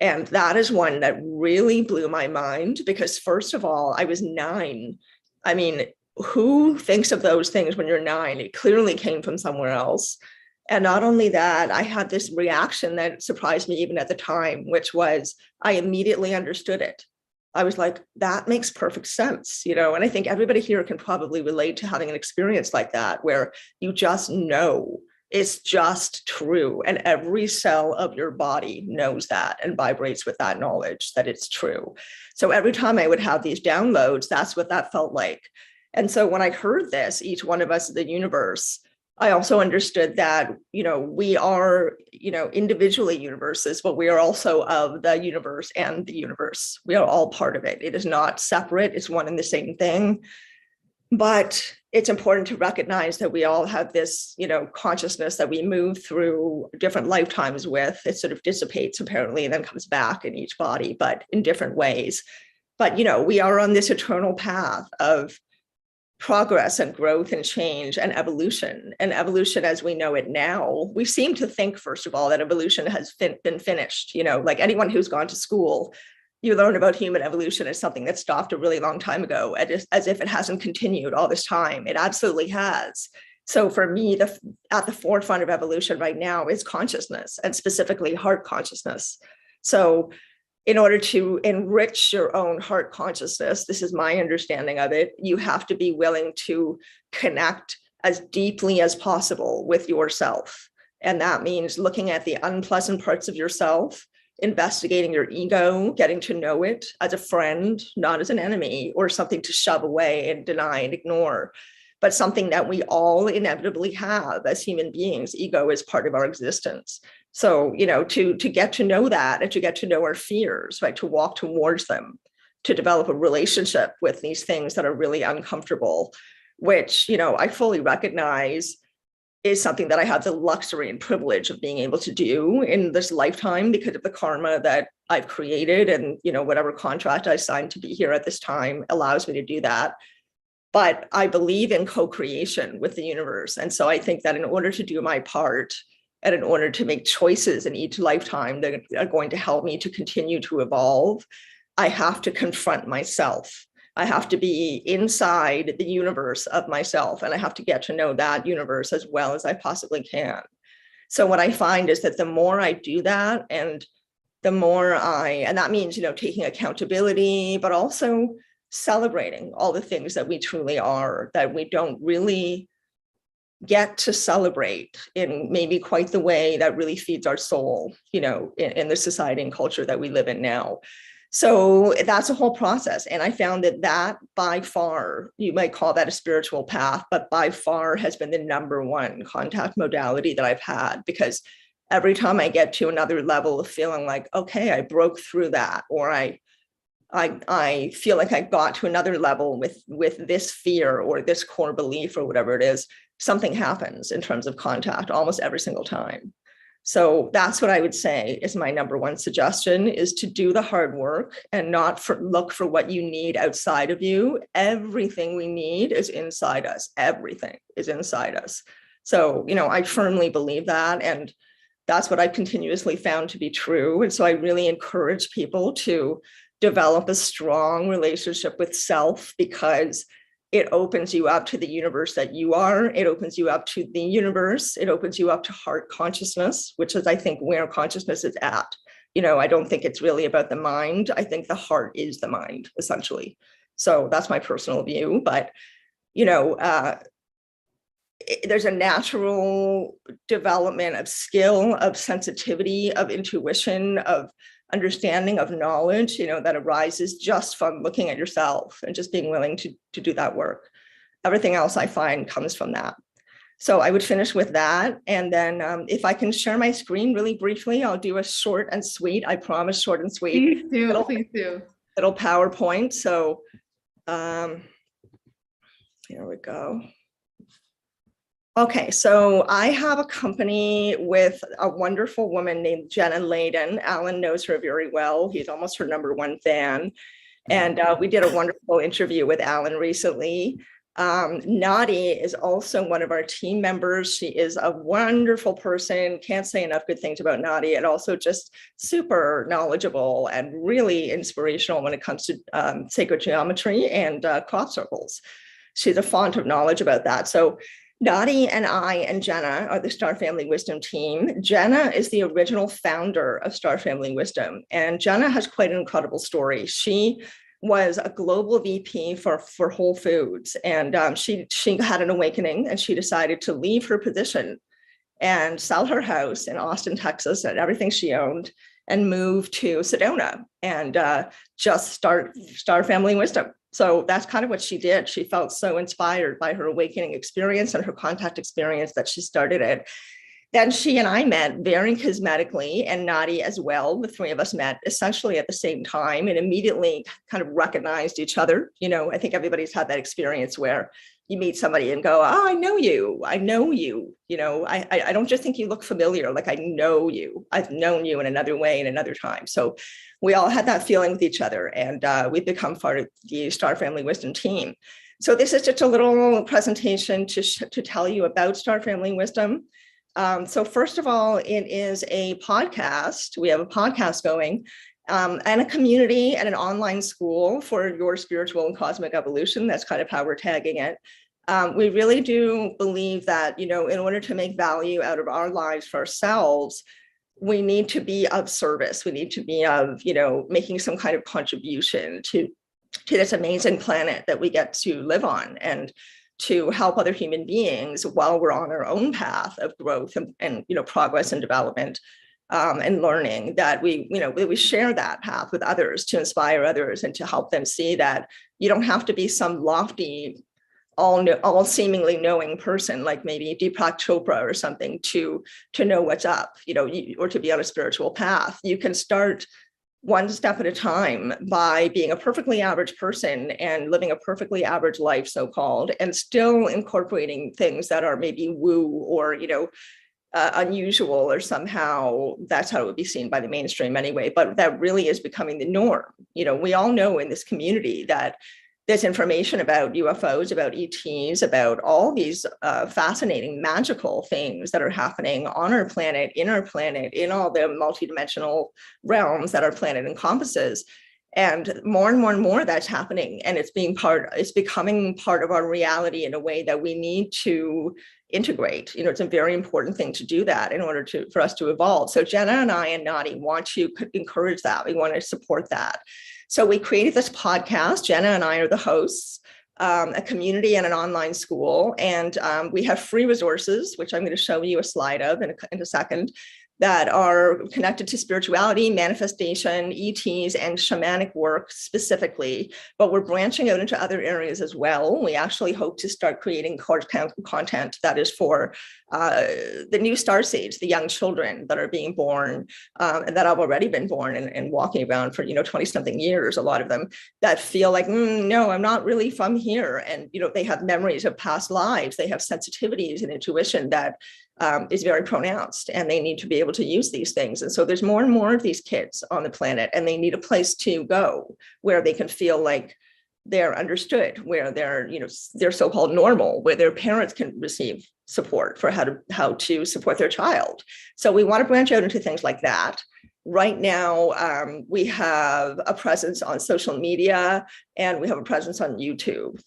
And that is one that really blew my mind because, first of all, I was 9. I mean, who thinks of those things when you're 9? It clearly came from somewhere else. And not only that, I had this reaction that surprised me even at the time, which was I immediately understood it. I was like, that makes perfect sense, and I think everybody here can probably relate to having an experience like that, where you just know it's just true. And every cell of your body knows that and vibrates with that knowledge that it's true. So every time I would have these downloads, that's what that felt like. And so when I heard this, each one of us is the universe, I also understood that, we are, individually universes, but we are also of the universe and the universe. We are all part of it. It is not separate. It's one and the same thing. But it's important to recognize that we all have this, consciousness that we move through different lifetimes with. It sort of dissipates apparently and then comes back in each body, but in different ways. But, we are on this eternal path of progress and growth and change and evolution. And evolution as we know it now, we seem to think, first of all, that evolution has been finished. Like anyone who's gone to school, you learn about human evolution as something that stopped a really long time ago, as if it hasn't continued all this time. It absolutely has. So for me, at the forefront of evolution right now is consciousness, and specifically heart consciousness. So in order to enrich your own heart consciousness, this is my understanding of it, you have to be willing to connect as deeply as possible with yourself. And that means looking at the unpleasant parts of yourself, investigating your ego, getting to know it as a friend, not as an enemy or something to shove away and deny and ignore, but something that we all inevitably have as human beings. Ego is part of our existence. So, to get to know that and to get to know our fears, right, to walk towards them, to develop a relationship with these things that are really uncomfortable, which, I fully recognize is something that I have the luxury and privilege of being able to do in this lifetime because of the karma that I've created, and whatever contract I signed to be here at this time allows me to do that. But I believe in co-creation with the universe. And so I think that in order to do my part and in order to make choices in each lifetime that are going to help me to continue to evolve, I have to confront myself. I have to be inside the universe of myself, and I have to get to know that universe as well as I possibly can. So what I find is that the more I do that, and the more and that means, taking accountability, but also celebrating all the things that we truly are, that we don't really get to celebrate in maybe quite the way that really feeds our soul, in the society and culture that we live in now. So that's a whole process. And I found that by far, you might call that a spiritual path, but by far has been the number one contact modality that I've had, because every time I get to another level of feeling like, okay, I broke through that, or I feel like I got to another level with this fear or this core belief or whatever it is, something happens in terms of contact almost every single time. So that's what I would say is my number one suggestion, is to do the hard work and not look for what you need outside of you. Everything we need is inside us. Everything is inside us. So, I firmly believe that. And that's what I've continuously found to be true. And so I really encourage people to develop a strong relationship with self, because it opens you up to the universe that you are. It opens you up to the universe. It opens you up to heart consciousness, which is, I think, where consciousness is at. I don't think it's really about the mind. I think the heart is the mind, essentially. So that's my personal view. But, there's a natural development of skill, of sensitivity, of intuition, of understanding, of knowledge, that arises just from looking at yourself and just being willing to do that work. Everything else I find comes from that. So I would finish with that. And then if I can share my screen really briefly, I'll do a short and sweet, I promise, short and sweet. Please do. Little PowerPoint. So here we go. Okay, so I have a company with a wonderful woman named Jenna Layden. Alan knows her very well. He's almost her number one fan. And we did a wonderful interview with Alan recently. Nadi is also one of our team members. She is a wonderful person. Can't say enough good things about Nadi, and also just super knowledgeable and really inspirational when it comes to sacred geometry and crop circles. She's a font of knowledge about that. So Nadi and I and Jenna are the Star Family Wisdom team. Jenna is the original founder of Star Family Wisdom, and Jenna has quite an incredible story. She was a global VP for Whole Foods, and she had an awakening, and she decided to leave her position and sell her house in Austin, Texas, and everything she owned, and move to Sedona and just start Star Family Wisdom. So that's kind of what she did. She felt so inspired by her awakening experience and her contact experience that she started it. Then she and I met very charismatically, and Nadi as well. The three of us met essentially at the same time and immediately kind of recognized each other. I think everybody's had that experience where you meet somebody and go, oh, I know you. I don't just think you look familiar, like I know you. I've known you in another way in another time. So we all had that feeling with each other, and we've become part of the Star Family Wisdom team. So this is just a little presentation to tell you about Star Family Wisdom. So first of all, it is a podcast. We have a podcast going, and a community and an online school for your spiritual and cosmic evolution. That's kind of how we're tagging it. We really do believe that, in order to make value out of our lives for ourselves, we need to be of service. We need to be of, making some kind of contribution to this amazing planet that we get to live on, and to help other human beings while we're on our own path of growth and progress and development, and learning, that we share that path with others, to inspire others and to help them see that you don't have to be some lofty, all seemingly knowing person like maybe Deepak Chopra or something to know what's up, or to be on a spiritual path. You can start one step at a time by being a perfectly average person and living a perfectly average life, so-called, and still incorporating things that are maybe woo or, unusual, or somehow that's how it would be seen by the mainstream anyway, but that really is becoming the norm. We all know in this community that there's information about UFOs, about ETs, about all these fascinating, magical things that are happening on our planet, in all the multidimensional realms that our planet encompasses. And more that's happening. And it's becoming part of our reality in a way that we need to integrate. It's a very important thing to do that in order for us to evolve. So Jenna and I and Nadi want to encourage that. We want to support that. So we created this podcast. Jenna and I are the hosts, a community and an online school. And we have free resources, which I'm going to show you a slide of in a second, that are connected to spirituality, manifestation, ETs, and shamanic work specifically, but we're branching out into other areas as well. We actually hope to start creating content that is for the new starseeds, the young children that are being born, and that have already been born and walking around for 20-something years, a lot of them, that feel like, no, I'm not really from here. And they have memories of past lives, they have sensitivities and intuition that is very pronounced, and they need to be able to use these things. And so there's more and more of these kids on the planet, and they need a place to go where they can feel like they're understood, where they're so-called normal, where their parents can receive support for how to support their child. So we want to branch out into things like that. Right now, we have a presence on social media, and we have a presence on YouTube.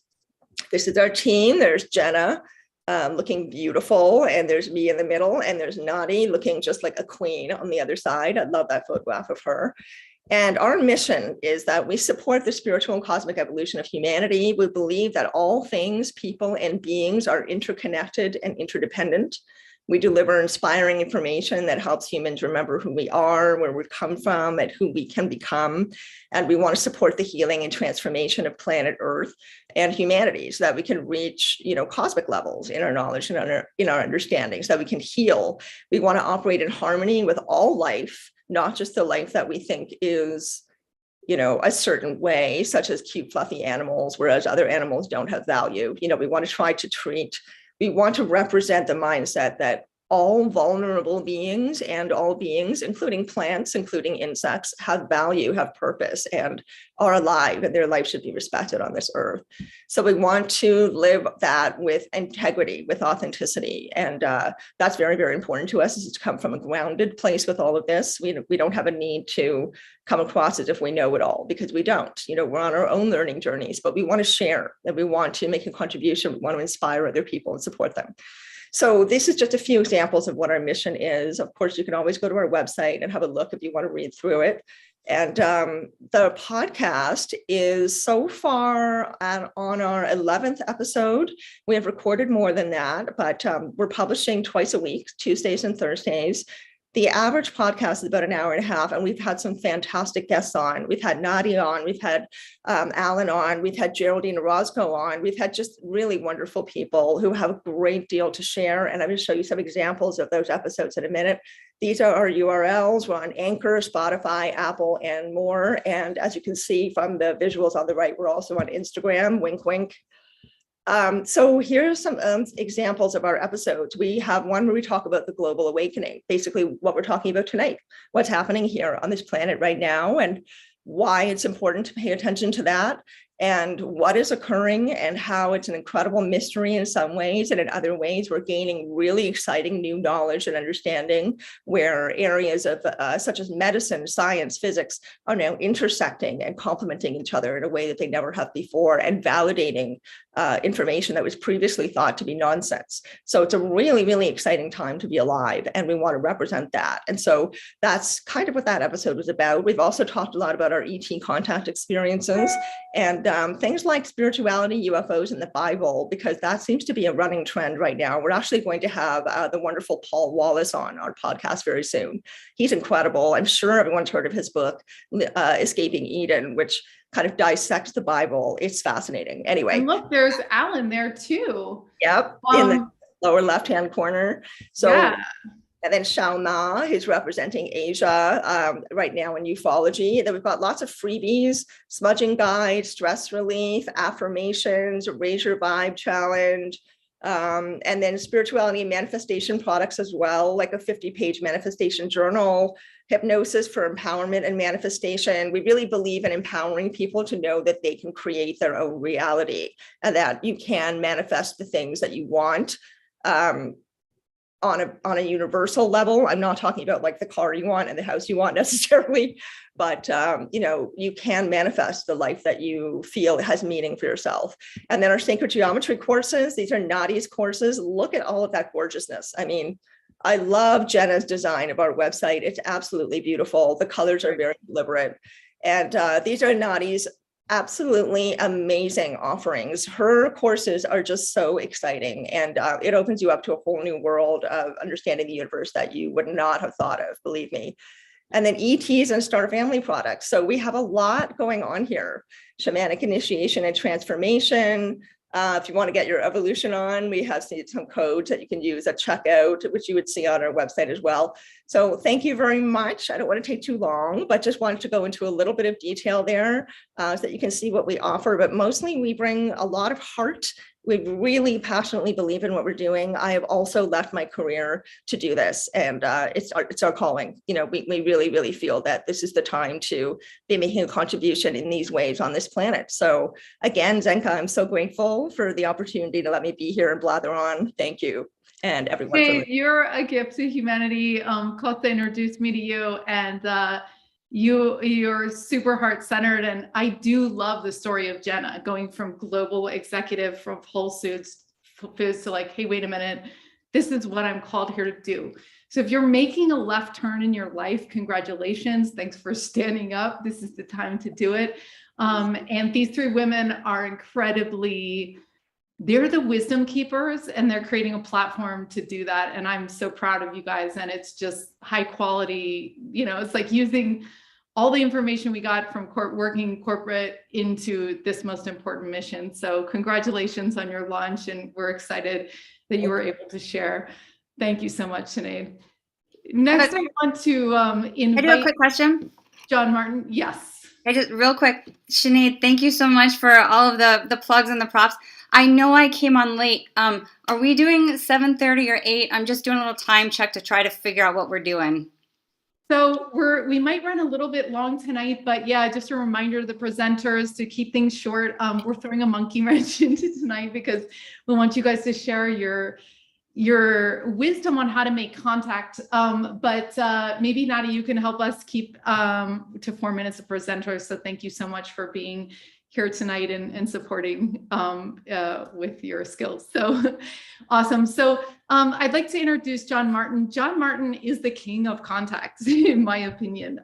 This is our team. There's Jenna, looking beautiful, and there's me in the middle, and there's Nadi looking just like a queen on the other side. I love that photograph of her. And our mission is that we support the spiritual and cosmic evolution of humanity. We believe that all things, people, and beings are interconnected and interdependent. We deliver inspiring information that helps humans remember who we are, where we've come from, and who we can become. And we want to support the healing and transformation of planet Earth and humanity, so that we can reach, cosmic levels in our knowledge and in our understanding, so that we can heal. We want to operate in harmony with all life, not just the life that we think is, a certain way, such as cute, fluffy animals, whereas other animals don't have value. We want we want to represent the mindset that all vulnerable beings and all beings, including plants, including insects, have value, have purpose, and are alive, and their life should be respected on this earth. So we want to live that with integrity, with authenticity. And that's very, very important to us, is to come from a grounded place with all of this. We don't have a need to come across as if we know it all, because we don't. We're on our own learning journeys, but we want to share, and we want to make a contribution. We want to inspire other people and support them. So this is just a few examples of what our mission is. Of course, you can always go to our website and have a look if you want to read through it. And the podcast is so far on our 11th episode. We have recorded more than that, but we're publishing twice a week, Tuesdays and Thursdays. The average podcast is about an hour and a half, and we've had some fantastic guests on. We've had Nadi on, we've had Alan on, we've had Geraldine Orozco on. We've had just really wonderful people who have a great deal to share. And I'm going to show you some examples of those episodes in a minute. These are our URLs. We're on Anchor, Spotify, Apple, and more. And as you can see from the visuals on the right, we're also on Instagram, wink, wink. So here's some examples of our episodes. We have one where we talk about the global awakening, basically what we're talking about tonight, what's happening here on this planet right now, and why it's important to pay attention to that, and what is occurring, and how it's an incredible mystery in some ways, and in other ways we're gaining really exciting new knowledge and understanding where areas of such as medicine, science, physics are now intersecting and complementing each other in a way that they never have before, and validating information that was previously thought to be nonsense. So it's a really, really exciting time to be alive, and we want to represent that. And so that's kind of what that episode was about. We've also talked a lot about our ET contact experiences and things like spirituality, UFOs, and the Bible, because that seems to be a running trend right now. We're actually going to have the wonderful Paul Wallace on our podcast very soon. He's incredible. I'm sure everyone's heard of his book, Escaping Eden, which kind of dissects the Bible. It's fascinating. Anyway. And look, there's Alan there too. Yep, in the lower left-hand corner. So, yeah. And then Shao Na, who's representing Asia right now in ufology. Then we've got lots of freebies, smudging guide, stress relief, affirmations, raise your vibe challenge, and then spirituality and manifestation products as well, like a 50-page manifestation journal, hypnosis for empowerment and manifestation. We really believe in empowering people to know that they can create their own reality and that you can manifest the things that you want on a universal level. I'm not talking about like the car you want and the house you want necessarily, but you can manifest the life that you feel has meaning for yourself. And then our sacred geometry courses, these are Nadi's courses. Look at all of that gorgeousness. I mean, I love Jenna's design of our website. It's absolutely beautiful. The colors are very deliberate. And these are Nadi's absolutely amazing offerings. Her courses are just so exciting, and it opens you up to a whole new world of understanding the universe that you would not have thought of, believe me. And then ETs and Star Family products. So we have a lot going on here. Shamanic initiation and transformation. If you want to get your evolution on, we have some codes that you can use at checkout, which you would see on our website as well. So thank you very much. I don't want to take too long, but just wanted to go into a little bit of detail there so that you can see what we offer. But mostly we bring a lot of heart. We really passionately believe in what we're doing. I have also left my career to do this, and it's our calling. We really, really feel that this is the time to be making a contribution in these ways on this planet. So again, Zenka, I'm so grateful for the opportunity to let me be here and blather on. Thank you. And everyone. Hey, you're a gift to humanity. Kosta introduced me to you, and you're super heart-centered, and I do love the story of Jenna going from global executive from Whole Foods to like, hey, wait a minute, this is what I'm called here to do. So if you're making a left turn in your life, congratulations. Thanks for standing up. This is the time to do it. And these three women are incredibly, they're the wisdom keepers, and they're creating a platform to do that. And I'm so proud of you guys. And it's just high quality, it's like using all the information we got from working corporate into this most important mission. So congratulations on your launch, and we're excited that you were able to share. Thank you so much, Sinead. Next, I want to invite. I do a quick question. John Martin, yes. Just real quick, Sinead, thank you so much for all of the plugs and the props. I know I came on late. Are we doing 7:30 or 8? I'm just doing a little time check to try to figure out what we're doing. So we might run a little bit long tonight, but yeah, just a reminder to the presenters to keep things short. We're throwing a monkey wrench into tonight because we want you guys to share your wisdom on how to make contact. But maybe Nadi, you can help us keep to 4 minutes of presenters. So thank you so much for being here tonight and supporting with your skills. So awesome. So I'd like to introduce John Martin. John Martin is the king of contacts, in my opinion.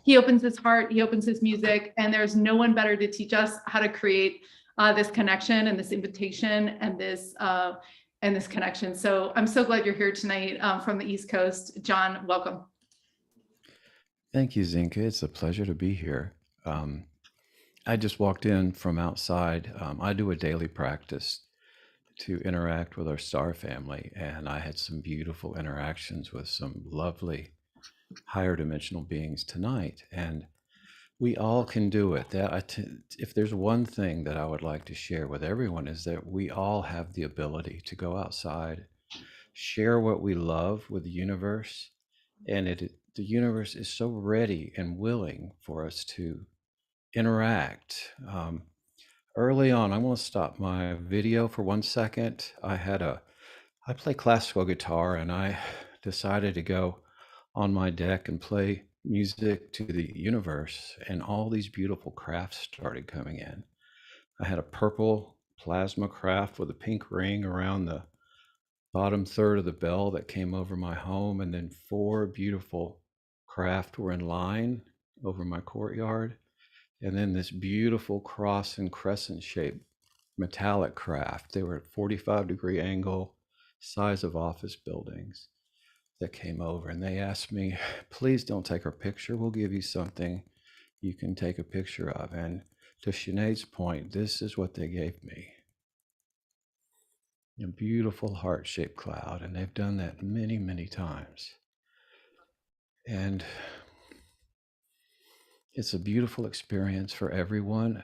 He opens his heart, he opens his music, and there's no one better to teach us how to create this connection and this invitation and this connection. So I'm so glad you're here tonight from the East Coast. John, welcome. Thank you, Zinka. It's a pleasure to be here. I just walked in from outside. I do a daily practice to interact with our star family, and I had some beautiful interactions with some lovely higher dimensional beings tonight. And we all can do it. If there's one thing that I would like to share with everyone is that we all have the ability to go outside, share what we love with the universe, and the universe is so ready and willing for us to interact. Early on, I want to stop my video for 1 second. I play classical guitar, and I decided to go on my deck and play music to the universe, and all these beautiful crafts started coming in. I had a purple plasma craft with a pink ring around the bottom third of the bell that came over my home, and then 4 beautiful craft were in line over my courtyard, and then this beautiful cross and crescent shaped metallic craft. They were at 45-degree angle, size of office buildings, that came over, and they asked me, please don't take our picture. We'll give you something you can take a picture of. And to Sinead's point, this is what they gave me. A beautiful heart-shaped cloud, and they've done that many, many times. And it's a beautiful experience for everyone.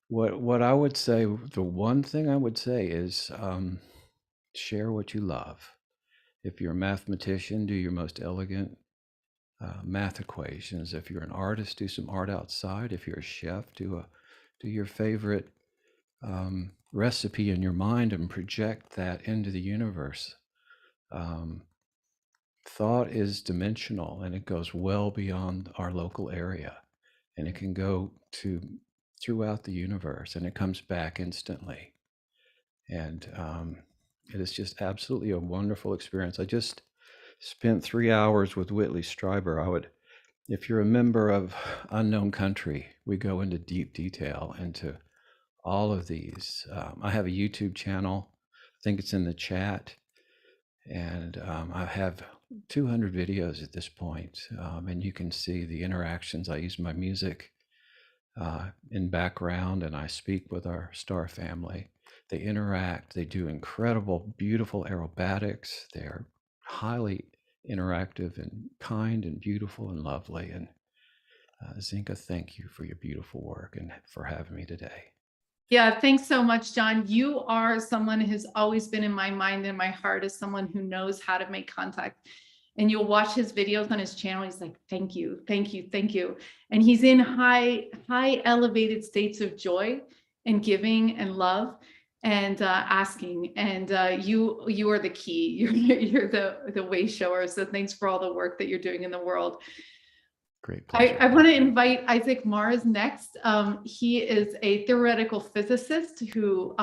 What I would say, the one thing I would say is share what you love. If you're a mathematician, do your most elegant math equations. If you're an artist, do some art outside. If you're a chef, do your favorite recipe in your mind and project that into the universe. Thought is dimensional, and it goes well beyond our local area, and it can go throughout the universe, and it comes back instantly. And it is just absolutely a wonderful experience. I just spent 3 hours with Whitley Strieber. If you're a member of Unknown Country, we go into deep detail into all of these. I have a YouTube channel. I think it's in the chat. And I have 200 videos at this point. And you can see the interactions. I use my music in background, and I speak with our star family. They interact. They do incredible, beautiful aerobatics. They're highly interactive and kind and beautiful and lovely. And Zinka, thank you for your beautiful work and for having me today. Yeah, thanks so much, John. You are someone who's always been in my mind and my heart as someone who knows how to make contact. And you'll watch his videos on his channel. He's like, thank you, thank you, thank you. And he's in high elevated states of joy and giving and love and asking. And you are the key. You're the way shower. So thanks for all the work that you're doing in the world. Great pleasure. I want to invite Isaac Mars next. He is a theoretical physicist who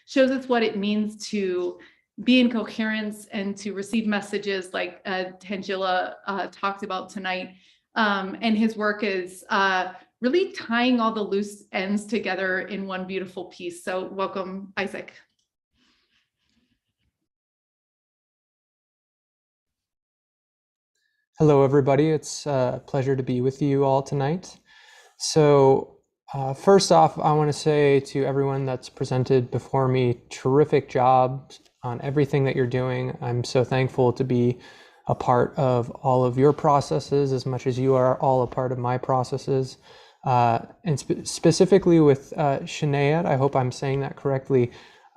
shows us what it means to be in coherence and to receive messages like Tanjila talked about tonight. And his work is really tying all the loose ends together in one beautiful piece. So welcome, Isaac. Hello, everybody. It's a pleasure to be with you all tonight. So first off, I want to say to everyone that's presented before me, terrific job on everything that you're doing. I'm so thankful to be a part of all of your processes as much as you are all a part of my processes. And specifically with Sinead, I hope I'm saying that correctly.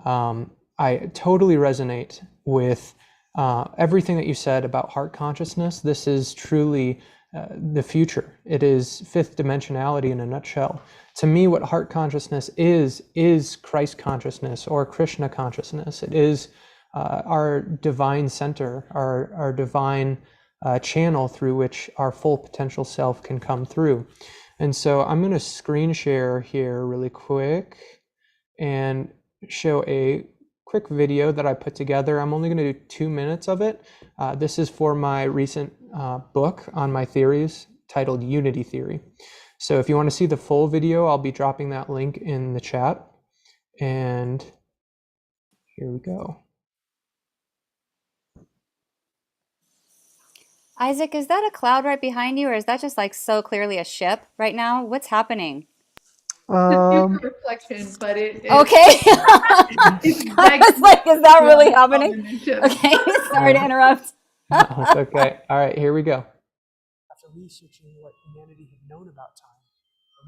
I totally resonate with everything that you said about heart consciousness. This is truly the future. It is fifth dimensionality in a nutshell. To me, what heart consciousness is Christ consciousness or Krishna consciousness. It is our divine center, our divine channel through which our full potential self can come through. And so I'm going to screen share here really quick and show a quick video that I put together. I'm only going to do 2 minutes of it. This is for my recent book on my theories titled Unity Theory. So if you want to see the full video, I'll be dropping that link in the chat. And here we go. Isaac, is that a cloud right behind you, or is that just like so clearly a ship right now? What's happening? Reflection, but it okay. I was like, is that really happening? Okay, sorry to interrupt. No, it's okay. All right, here we go. After researching what humanity had known about time,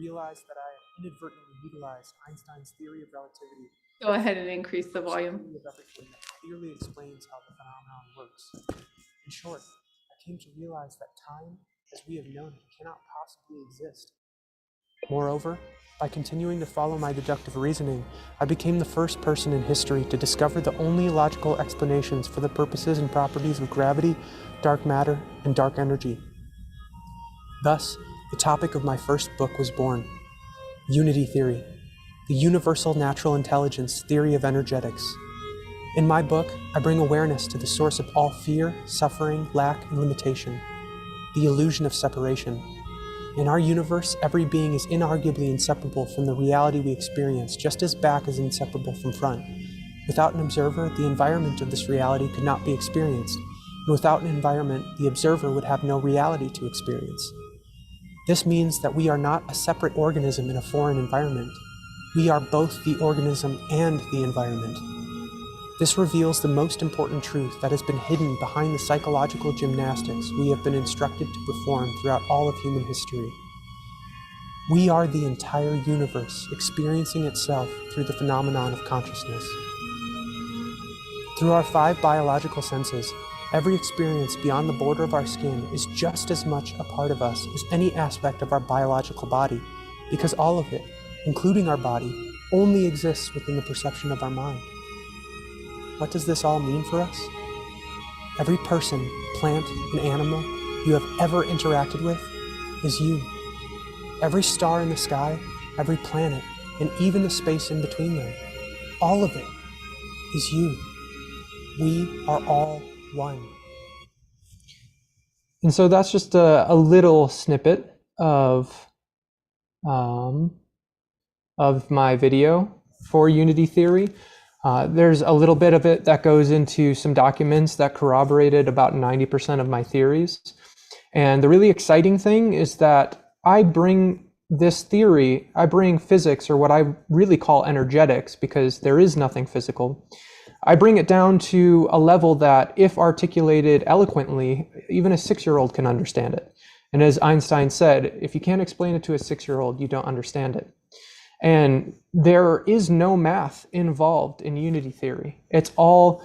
realized that I inadvertently utilized Einstein's theory of relativity. Go ahead and increase the volume. That clearly explains how the phenomenon works. In short, I came to realize that time, as we have known it, cannot possibly exist. Moreover, by continuing to follow my deductive reasoning, I became the first person in history to discover the only logical explanations for the purposes and properties of gravity, dark matter, and dark energy. Thus, the topic of my first book was born: Unity Theory, the universal natural intelligence theory of energetics. In my book, I bring awareness to the source of all fear, suffering, lack, and limitation, the illusion of separation. In our universe, every being is inarguably inseparable from the reality we experience, just as back is inseparable from front. Without an observer, the environment of this reality could not be experienced, and without an environment, the observer would have no reality to experience. This means that we are not a separate organism in a foreign environment. We are both the organism and the environment. This reveals the most important truth that has been hidden behind the psychological gymnastics we have been instructed to perform throughout all of human history. We are the entire universe experiencing itself through the phenomenon of consciousness. Through our 5 biological senses, every experience beyond the border of our skin is just as much a part of us as any aspect of our biological body, because all of it, including our body, only exists within the perception of our mind. What does this all mean for us? Every person, plant, and animal you have ever interacted with is you. Every star in the sky, every planet, and even the space in between them, all of it is you. We are all one. And so that's just a little snippet of my video for Unity Theory. There's a little bit of it that goes into some documents that corroborated about 90% of my theories. And the really exciting thing is that I bring this theory, I bring physics, or what I really call energetics, because there is nothing physical. I bring it down to a level that, if articulated eloquently, even a 6-year-old can understand it. And as Einstein said, if you can't explain it to a 6-year-old, you don't understand it. And there is no math involved in unity theory. It's all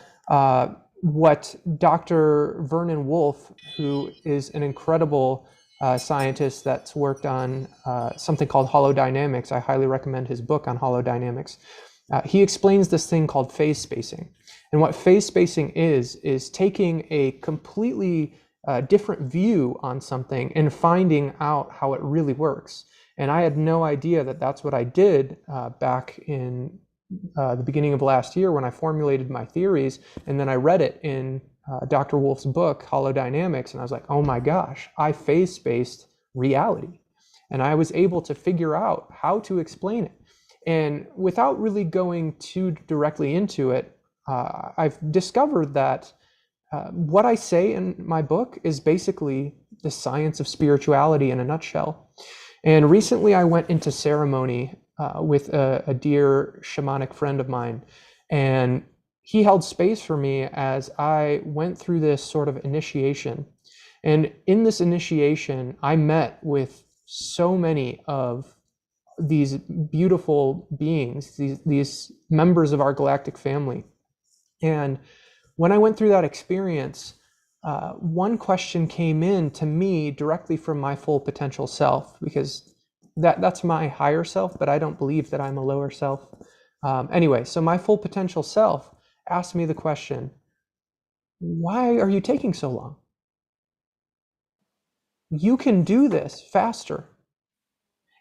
what Dr. Vernon Wolfe, who is an incredible scientist that's worked on something called holodynamics. I highly recommend his book on holodynamics. He explains this thing called phase spacing. And what phase spacing is taking a completely different view on something and finding out how it really works. And I had no idea that that's what I did back in the beginning of last year when I formulated my theories. And then I read it in Dr. Wolfe's book, Holodynamics, and I was like, oh my gosh, I phase-spaced reality. And I was able to figure out how to explain it. And without really going too directly into it, I've discovered that what I say in my book is basically the science of spirituality in a nutshell. And recently I went into ceremony with a dear shamanic friend of mine, and he held space for me as I went through this sort of initiation. And in this initiation, I met with so many of these beautiful beings, these members of our galactic family. And when I went through that experience, one question came in to me directly from my full potential self, because that's my higher self, but I don't believe that I'm a lower self. Anyway, so my full potential self asked me the question, why are you taking so long? You can do this faster.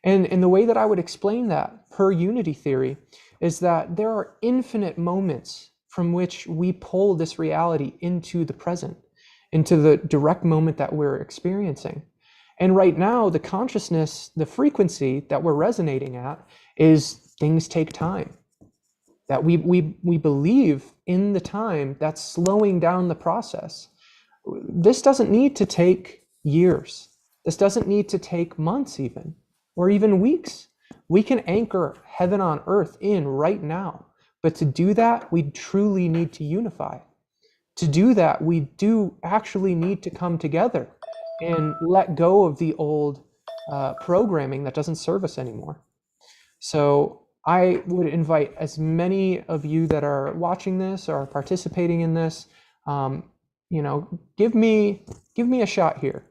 And the way that I would explain that per unity theory is that there are infinite moments from which we pull this reality into the present, into the direct moment that we're experiencing. And right now, the consciousness, the frequency that we're resonating at is things take time. That we believe in the time that's slowing down the process. This doesn't need to take years. This doesn't need to take months even, or even weeks. We can anchor heaven on earth in right now. But to do that, we truly need to unify. To do that, we do actually need to come together and let go of the old programming that doesn't serve us anymore. So I would invite as many of you that are watching this or participating in this, give me a shot here.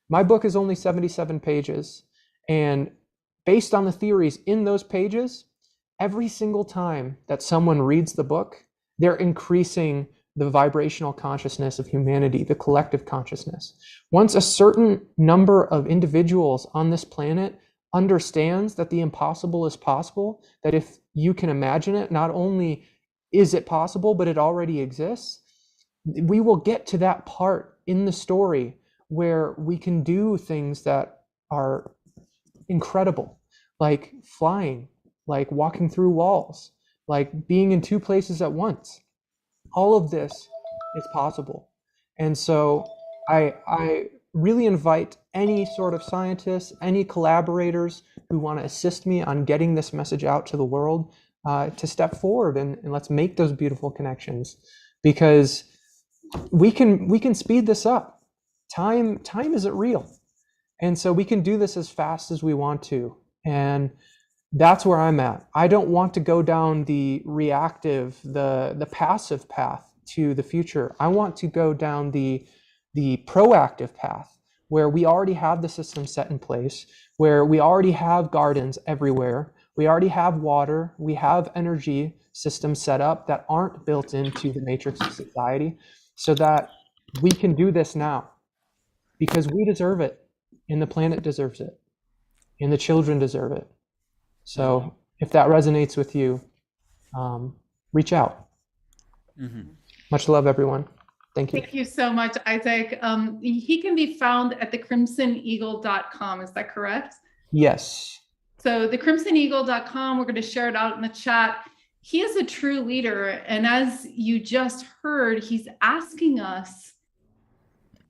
My book is only 77 pages, and based on the theories in those pages, every single time that someone reads the book, they're increasing the vibrational consciousness of humanity, the collective consciousness. Once a certain number of individuals on this planet understands that the impossible is possible, that if you can imagine it, not only is it possible, but it already exists, we will get to that part in the story where we can do things that are incredible, like flying, like walking through walls, like being in two places at once. All of this is possible. And so I really invite any sort of scientists, any collaborators who want to assist me on getting this message out to the world to step forward and let's make those beautiful connections, because we can speed this up. Time isn't real. And so we can do this as fast as we want to. And that's where I'm at. I don't want to go down the reactive, the passive path to the future. I want to go down the proactive path where we already have the system set in place, where we already have gardens everywhere. We already have water. We have energy systems set up that aren't built into the matrix of society, so that we can do this now, because we deserve it, and the planet deserves it, and the children deserve it. So if that resonates with you, reach out. Mm-hmm. Much love, everyone. Thank you. Thank you so much, Isaac. He can be found at thecrimsoneagle.com. Is that correct? Yes. So thecrimsoneagle.com, we're going to share it out in the chat. He is a true leader. And as you just heard, he's asking us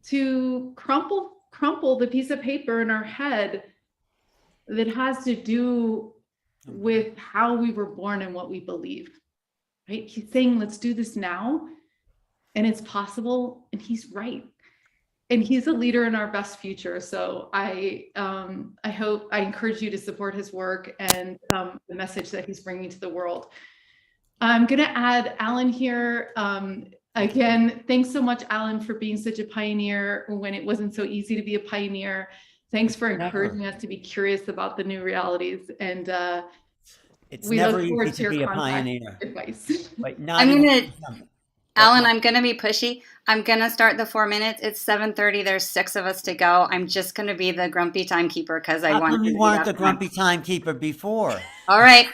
to crumple the piece of paper in our head that has to do with how we were born and what we believe, right? He's saying, let's do this now, and it's possible, and he's right. And he's a leader in our best future. So I encourage you to support his work and the message that he's bringing to the world. I'm going to add Alan here. Again, thanks so much, Alan, for being such a pioneer when it wasn't so easy to be a pioneer. Thanks for encouraging us to be curious about the new realities. And it's never easy to be a pioneer. Advice. Alan, I'm going to be pushy. I'm going to start the 4 minutes. It's 7:30. There's 6 of us to go. I'm just going to be the grumpy timekeeper because I want to. You weren't the grumpy timekeeper before. All right,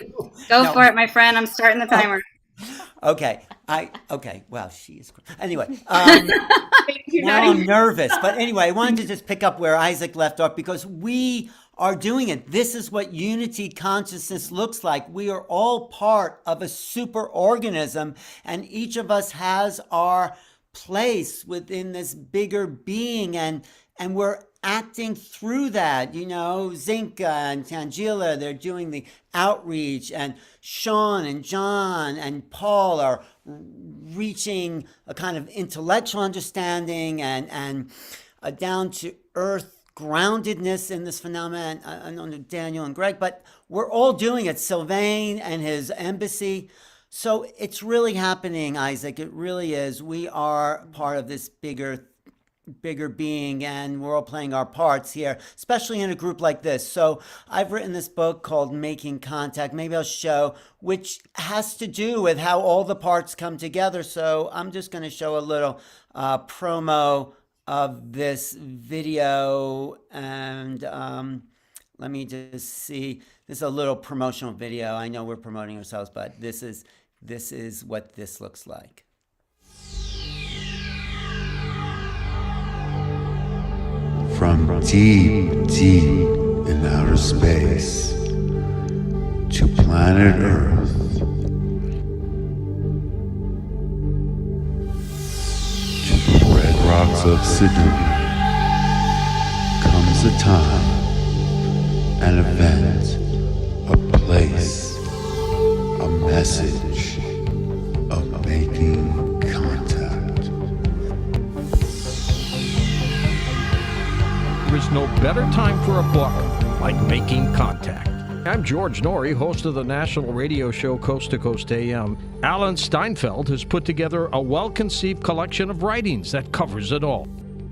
go for it, my friend. I'm starting the timer. Okay. Well, she is. Anyway, now I'm nervous. But anyway, I wanted to just pick up where Isaac left off, because we are doing it. This is what unity consciousness looks like. We are all part of a super organism, and each of us has our place within this bigger being, and we're acting through that. Zinka and Tanjila, they're doing the outreach, and Sean and John and Paul are reaching a kind of intellectual understanding and a down-to-earth groundedness in this phenomenon. I know Daniel and Greg, but we're all doing it. Sylvain and his embassy. So it's really happening, Isaac. It really is. We are part of this bigger being, and we're all playing our parts here, especially in a group like this. So I've written this book called Making Contact. Maybe I'll show, which has to do with how all the parts come together. So I'm just going to show a little promo of this video, and let me just see. This is a little promotional video. I know we're promoting ourselves, but this is what this looks like. From deep, deep in outer space to planet Earth, to the red rocks of Sinead, comes a time, an event, a place, a message of making contact. there is no better time for a book like Making Contact. I'm George Norrie, host of the national radio show Coast to Coast AM. Alan Steinfeld has put together a well-conceived collection of writings that covers it all.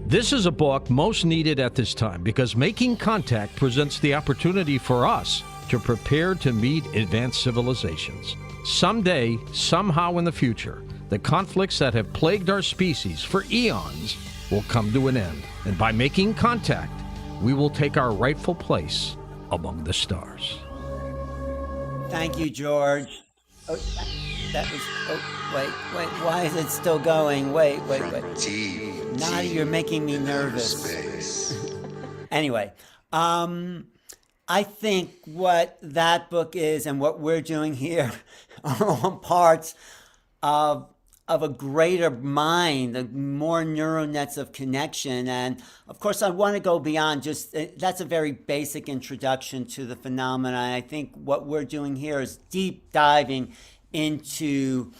This is a book most needed at this time because Making Contact presents the opportunity for us to prepare to meet advanced civilizations. Someday, somehow in the future, the conflicts that have plagued our species for eons will come to an end. And by making contact, we will take our rightful place among the stars. Thank you, George. Oh, that was. Oh, wait. Why is it still going? Wait. Nadi, you're making me nervous. Anyway, I think what that book is and what we're doing here are all parts of a greater mind, the more neural nets of connection. And of course, I want to go beyond just, that's a very basic introduction to the phenomena. I think what we're doing here is deep diving into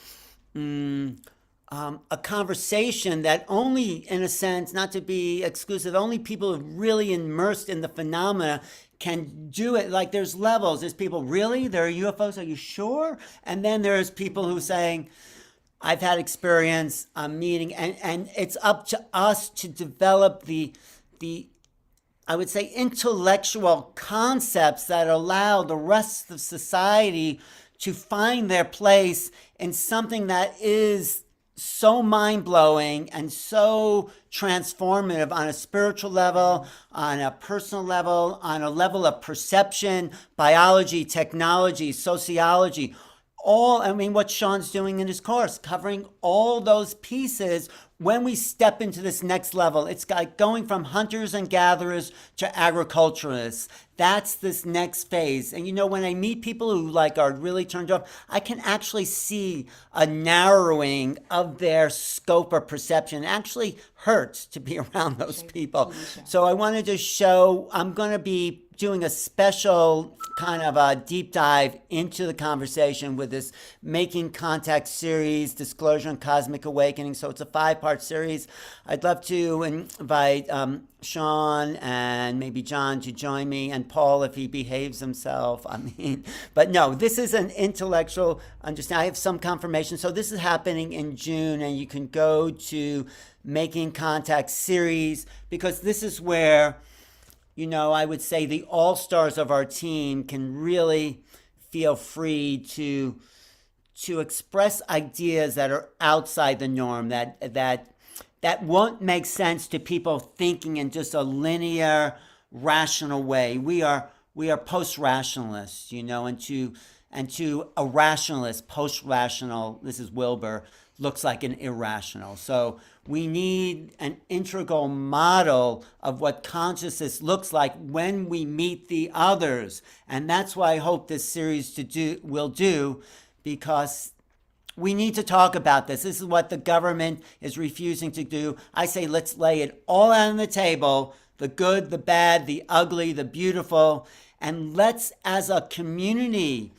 a conversation that only, in a sense, not to be exclusive, only people who are really immersed in the phenomena can do it. Like there's levels. There's people, really? There are UFOs? Are you sure? And then there's people who saying, I've had experience, I'm meeting, and it's up to us to develop the I would say intellectual concepts that allow the rest of society to find their place in something that is so mind-blowing and so transformative on a spiritual level, on a personal level, on a level of perception, biology, technology, sociology. What Sean's doing in his course, covering all those pieces when we step into this next level. It's like going from hunters and gatherers to agriculturalists. That's this next phase. And when I meet people who are really turned off, I can actually see a narrowing of their scope of perception. It actually hurts to be around those people. So I wanted to show, I'm going to be doing a special kind of a deep dive into the conversation with this Making Contact series, Disclosure and Cosmic Awakening. So it's a 5-part series. I'd love to invite Sean and maybe John to join me, and Paul if he behaves himself. But no, this is an intellectual understanding. I have some confirmation. So this is happening in June, and you can go to Making Contact series, because this is where I would say the all-stars of our team can really feel free to express ideas that are outside the norm, that won't make sense to people thinking in just a linear, rational way. We are post-rationalists, and to a rationalist, post-rational, this is Wilbur, looks like an irrational. So we need an integral model of what consciousness looks like when we meet the others. And that's why I hope this series will do, because we need to talk about this. This is what the government is refusing to do. I say, let's lay it all out on the table, the good, the bad, the ugly, the beautiful, and let's, as a community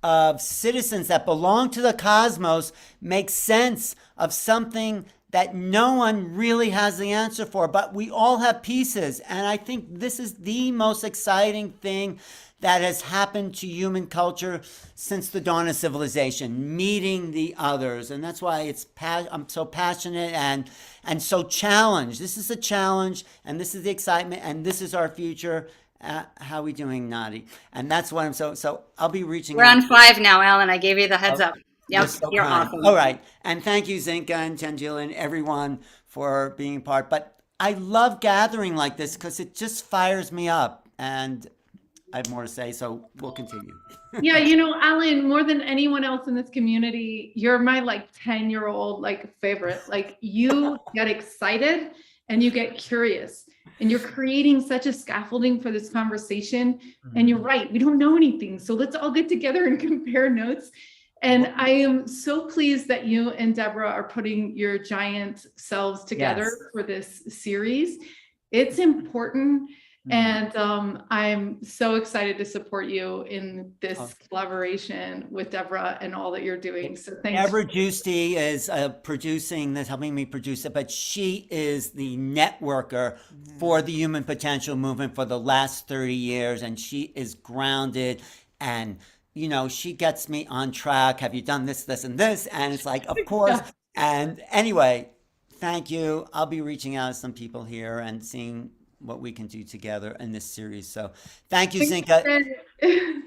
of citizens that belong to the cosmos, make sense of something that no one really has the answer for, but we all have pieces. And I think this is the most exciting thing that has happened to human culture since the dawn of civilization, meeting the others. And that's why I'm so passionate and so challenged. This is a challenge, and this is the excitement, and this is our future. How are we doing, Nadi? And that's what I'm so I'll be reaching We're out. on 5 now, Alan. I gave you the heads up. Yep, you're awesome. All right. And thank you, Zinka and Tanjila and everyone for being part. But I love gathering like this because it just fires me up. And I have more to say, so we'll continue. Yeah, Alan, more than anyone else in this community, you're my 10-year-old favorite. You get excited and you get curious, and you're creating such a scaffolding for this conversation. And you're right, we don't know anything. So let's all get together and compare notes. And I am so pleased that you and Deborah are putting your giant selves together for this series. It's important. And I'm so excited to support you in this collaboration with Deborah and all that you're doing. So thanks. Deborah Giusti is producing this, helping me produce it, but she is the networker for the Human Potential Movement for the last 30 years, and she is grounded, and you know, she gets me on track. Have you done this, this, and this? And it's like, of course. And anyway, thank you. I'll be reaching out to some people here and seeing what we can do together in this series. So thank you, Zinka.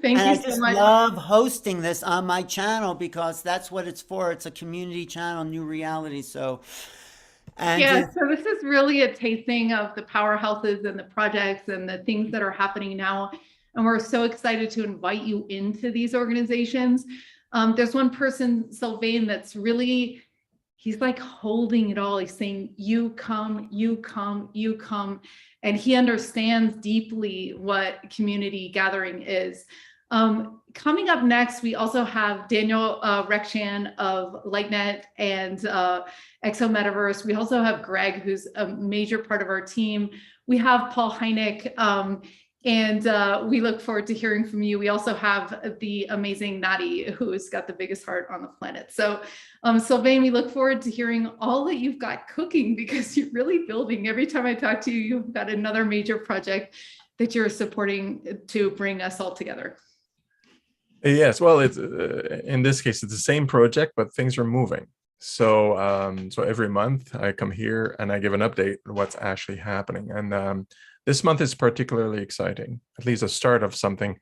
Thank you so much. I love hosting this on my channel because that's what it's for. It's a community channel, New Reality. So, and so this is really a tasting of the powerhouses and the projects and the things that are happening now. And we're so excited to invite you into these organizations. There's one person, Sylvain, that's really, he's like holding it all. He's saying, you come, you come, you come. And he understands deeply what community gathering is. Coming up next, we also have Daniel Rekshan of LightNet and Exo Metaverse. We also have Greg, who's a major part of our team. We have Paul Hynek, and we look forward to hearing from you. We also have the amazing Nadi, who's got the biggest heart on the planet. So Sylvain, we look forward to hearing all that you've got cooking, because you're really building. Every time I talk to you, you've got another major project that you're supporting to bring us all together. Yes, well, it's in this case, it's the same project, but things are moving. So so every month I come here and I give an update on what's actually happening. And this month is particularly exciting, at least the start of something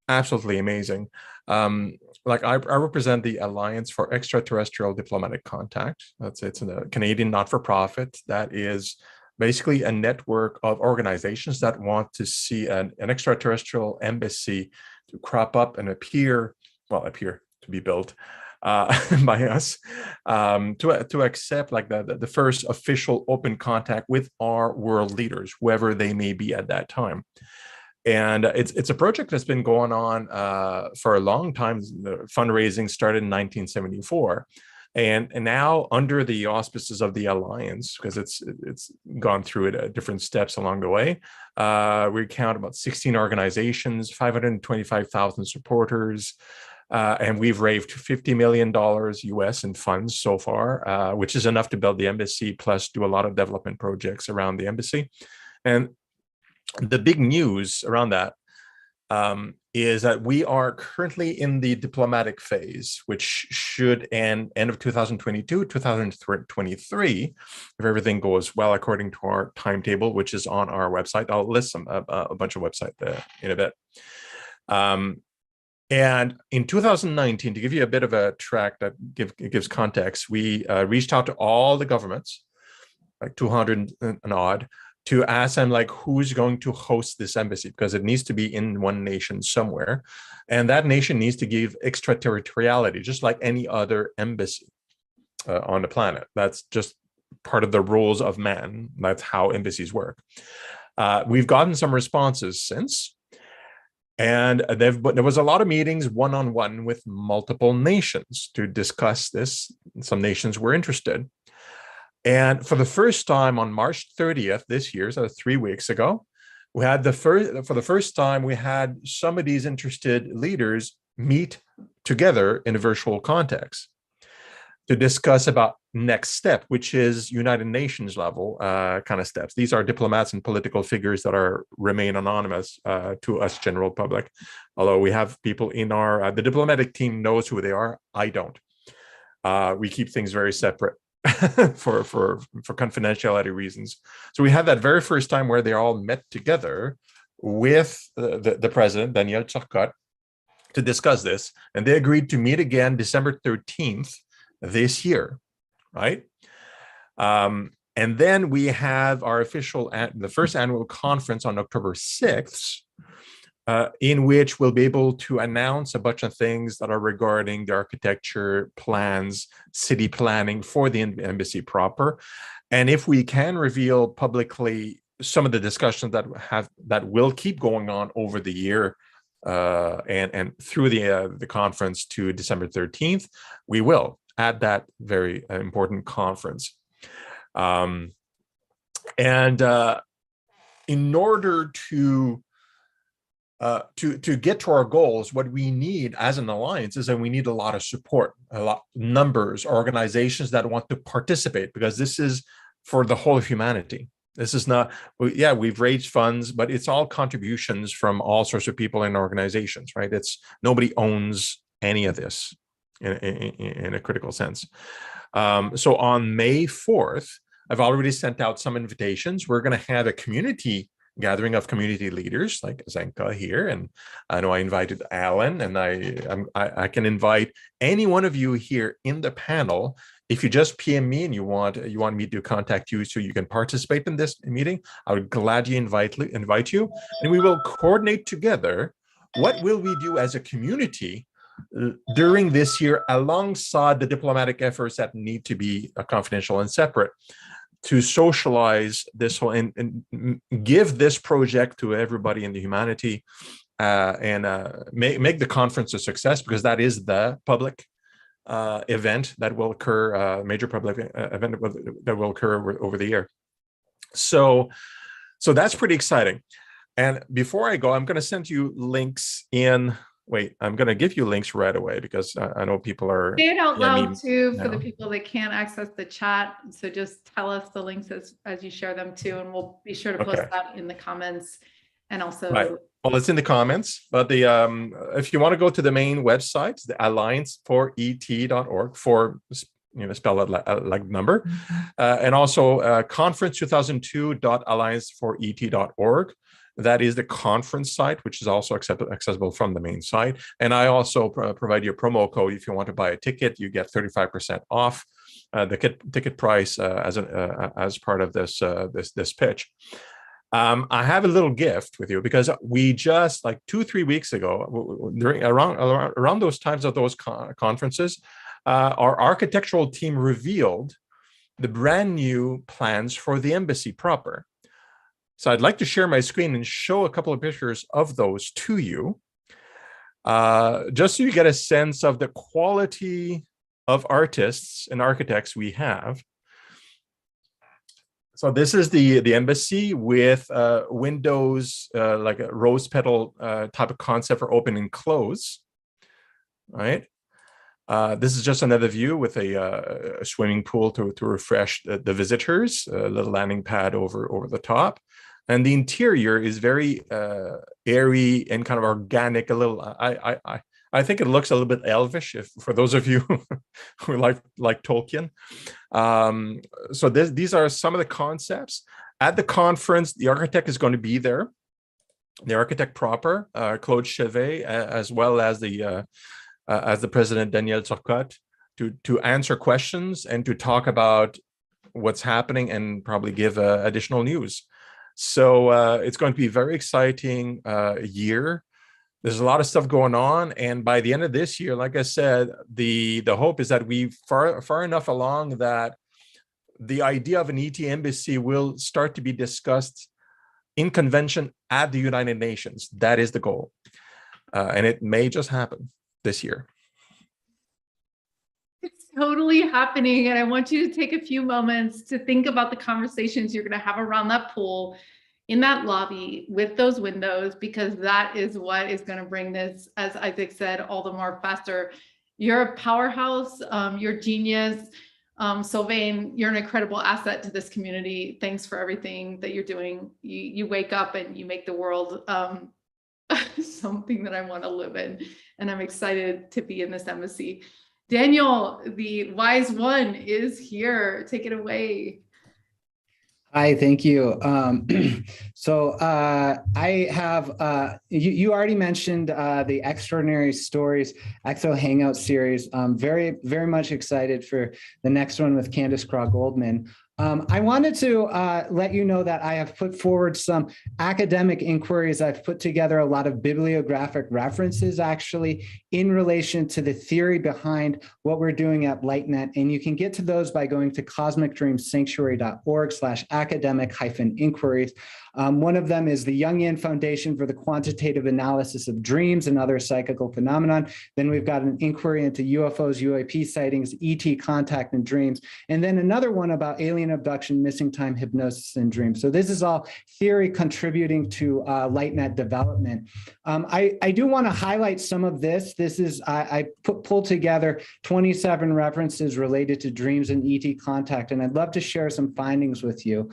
absolutely amazing. Like I represent the Alliance for Extraterrestrial Diplomatic Contact. It's a Canadian not-for-profit that is basically a network of organizations that want to see an extraterrestrial embassy to crop up and appear to be built by us, to accept like the first official open contact with our world leaders, whoever they may be at that time. And it's a project that's been going on for a long time. The fundraising started in 1974. And now under the auspices of the Alliance, because it's gone through it at different steps along the way, we count about 16 organizations, 525,000 supporters, and we've raised $50 million US in funds so far, which is enough to build the embassy, plus do a lot of development projects around the embassy. And the big news around that is that we are currently in the diplomatic phase, which should end of 2022, 2023, if everything goes well according to our timetable, which is on our website. I'll list a bunch of websites there in a bit. And in 2019, to give you a bit of a track that gives context, we reached out to all the governments, like 200 and odd, to ask them like who's going to host this embassy, because it needs to be in one nation somewhere, and that nation needs to give extraterritoriality, just like any other embassy on the planet. That's just part of the rules of man. That's how embassies work. We've gotten some responses since, and there was a lot of meetings one-on-one with multiple nations to discuss this. Some nations were interested. And for the first time on March 30th this year, so 3 weeks ago, we had for the first time, we had some of these interested leaders meet together in a virtual context to discuss about next step, which is United Nations level kind of steps. These are diplomats and political figures that remain anonymous to us general public. Although we have people in the diplomatic team knows who they are. I don't. We keep things very separate. for confidentiality reasons. So we had that very first time where they all met together with the president, Daniel Turcotte, to discuss this. And they agreed to meet again December 13th this year, right? And then we have our the first annual conference on October 6th, in which we'll be able to announce a bunch of things that are regarding the architecture, plans, city planning for the embassy proper. And if we can reveal publicly some of the discussions that will keep going on over the year and through the conference to December 13th, we will at that very important conference. in order to get to our goals, what we need as an alliance is that we need a lot of support, a lot numbers, organizations that want to participate, because this is for the whole of humanity. This is not, yeah, we've raised funds, but it's all contributions from all sorts of people and organizations, right? It's nobody owns any of this in a critical sense. So on May 4th, I've already sent out some invitations. We're going to have a community gathering of community leaders like Zenka here, and I know I invited Alan, and I can invite any one of you here in the panel. If you just PM me and you want me to contact you so you can participate in this meeting, I would gladly invite you, and we will coordinate together what will we do as a community during this year, alongside the diplomatic efforts that need to be confidential and separate, to socialize this whole and give this project to everybody in the humanity, and make the conference a success, because that is the public event that will occur, major public event that will occur over the year. So that's pretty exciting. And before I go, I'm going to send you links in. Wait, I'm going to give you links right away, because I know people are. Say it out loud too for now. the people that can't access the chat. So just tell us the links as you share them too, and we'll be sure to post that in the comments. And also, right. Well, it's in the comments, but the if you want to go to the main website, the alliance4et.org, for, you know, spell it like number, and also conference2002.alliance4et.org. That is the conference site, which is also accessible from the main site. And I also provide you a promo code. If you want to buy a ticket, you get 35% off the ticket price as part of this pitch. I have a little gift with you, because we just, like 2-3 weeks ago, around those times of those conferences, our architectural team revealed the brand new plans for the embassy proper. So I'd like to share my screen and show a couple of pictures of those to you, just so you get a sense of the quality of artists and architects we have. So this is the embassy with windows, like a rose petal type of concept for open and close, right? This is just another view with a swimming pool to refresh the visitors, a little landing pad over the top. And the interior is very airy and kind of organic. A little, I think it looks a little bit elvish, for those of you who like Tolkien. So these are some of the concepts. At the conference, the architect is going to be there, the architect proper, Claude Chevet, as well as the president, Daniel Turcotte, to answer questions and to talk about what's happening and probably give additional news. So it's going to be a very exciting year. There's a lot of stuff going on, and by the end of this year, like I said, the hope is that we've far enough along that the idea of an ET embassy will start to be discussed in convention at the United Nations. That is the goal, and it may just happen this year. it's totally happening. And I want you to take a few moments to think about the conversations you're going to have around that pool, in that lobby, with those windows, because that is what is going to bring this, as Isaac said, all the more faster. You're a powerhouse. You're genius. Sylvain, you're an incredible asset to this community. Thanks for everything that you're doing. You wake up and you make the world something that I want to live in. And I'm excited to be in this embassy. Daniel, the wise one, is here. Take it away. Hi, thank you. So I have, you already mentioned the Extraordinary Stories Exo Hangout series. Very, very much excited for the next one with Candace Craw-Goldman. I wanted to let you know that I have put forward some academic inquiries. I've put together a lot of bibliographic references actually in relation to the theory behind what we're doing at LightNet. And you can get to those by going to cosmicdreamsanctuary.org/academic-inquiries. One of them is the Jungian Foundation for the Quantitative Analysis of Dreams and Other Psychical Phenomenon. Then we've got an inquiry into UFOs, UAP sightings, ET contact and dreams. And then another one about alien abduction, missing time, hypnosis, and dreams. So this is all theory contributing to LightNet development. I do want to highlight some of this. This is, I pulled together 27 references related to dreams and ET contact, and I'd love to share some findings with you.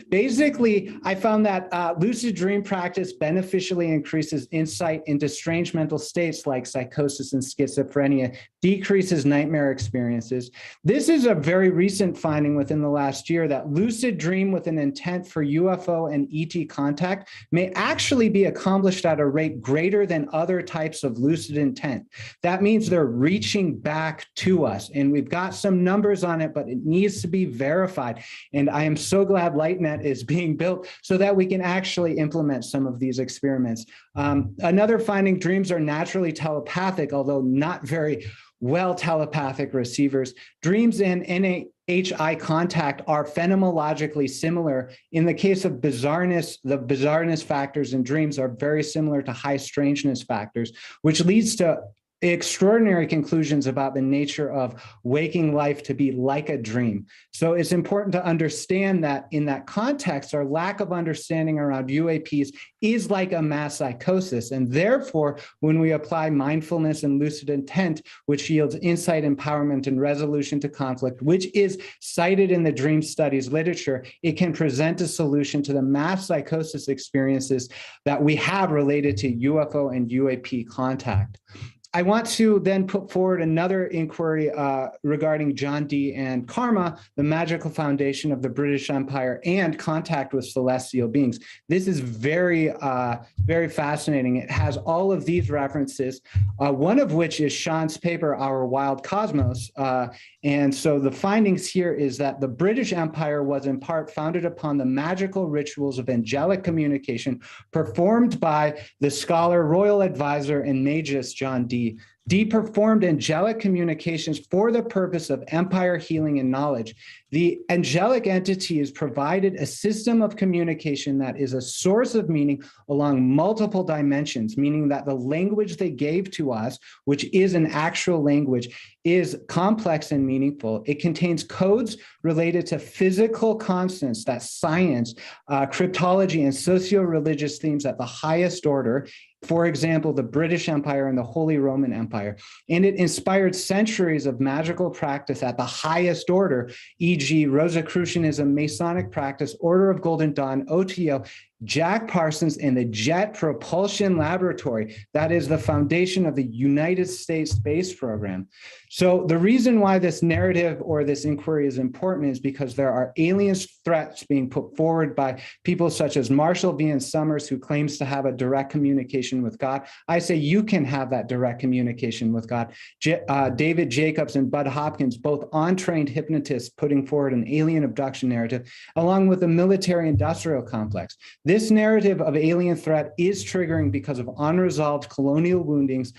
Basically, I found that lucid dream practice beneficially increases insight into strange mental states like psychosis and schizophrenia, decreases nightmare experiences. This is a very recent finding within the last year that lucid dream with an intent for UFO and ET contact may actually be accomplished at a rate greater than other types of lucid intent. That means they're reaching back to us, and we've got some numbers on it, but it needs to be verified. And I am so glad LightNet is being built so that we can actually implement some of these experiments. Another finding, dreams are naturally telepathic, although not very well telepathic receivers. Dreams and NHI contact are phenomenologically similar. In the case of bizarreness, the bizarreness factors in dreams are very similar to high strangeness factors, which leads to extraordinary conclusions about the nature of waking life to be like a dream. So it's important to understand that in that context, our lack of understanding around UAPs is like a mass psychosis. And therefore, when we apply mindfulness and lucid intent, which yields insight, empowerment, and resolution to conflict, which is cited in the dream studies literature, it can present a solution to the mass psychosis experiences that we have related to UFO and UAP contact. I want to then put forward another inquiry regarding John Dee and karma, the magical foundation of the British Empire, and contact with celestial beings. This is very, very fascinating. It has all of these references, one of which is Sean's paper, Our Wild Cosmos. And so the findings here is that the British Empire was in part founded upon the magical rituals of angelic communication performed by the scholar, royal advisor, and magus John Dee. Dee performed angelic communications for the purpose of empire healing and knowledge. The angelic entities provided a system of communication that is a source of meaning along multiple dimensions, meaning that the language they gave to us, which is an actual language, is complex and meaningful. It contains codes related to physical constants, that's science, cryptology, and socio-religious themes at the highest order. For example, the British Empire and the Holy Roman Empire. And it inspired centuries of magical practice at the highest order, e.g. Rosicrucianism, Masonic practice, Order of Golden Dawn, OTO, Jack Parsons, and the Jet Propulsion Laboratory. That is the foundation of the United States Space Program. So the reason why this narrative or this inquiry is important is because there are alien threats being put forward by people such as Marshall V. and Summers, who claims to have a direct communication with God. I say you can have that direct communication with God. David Jacobs and Bud Hopkins, both untrained hypnotists, putting forward an alien abduction narrative, along with the military-industrial complex. This narrative of alien threat is triggering because of unresolved colonial woundings.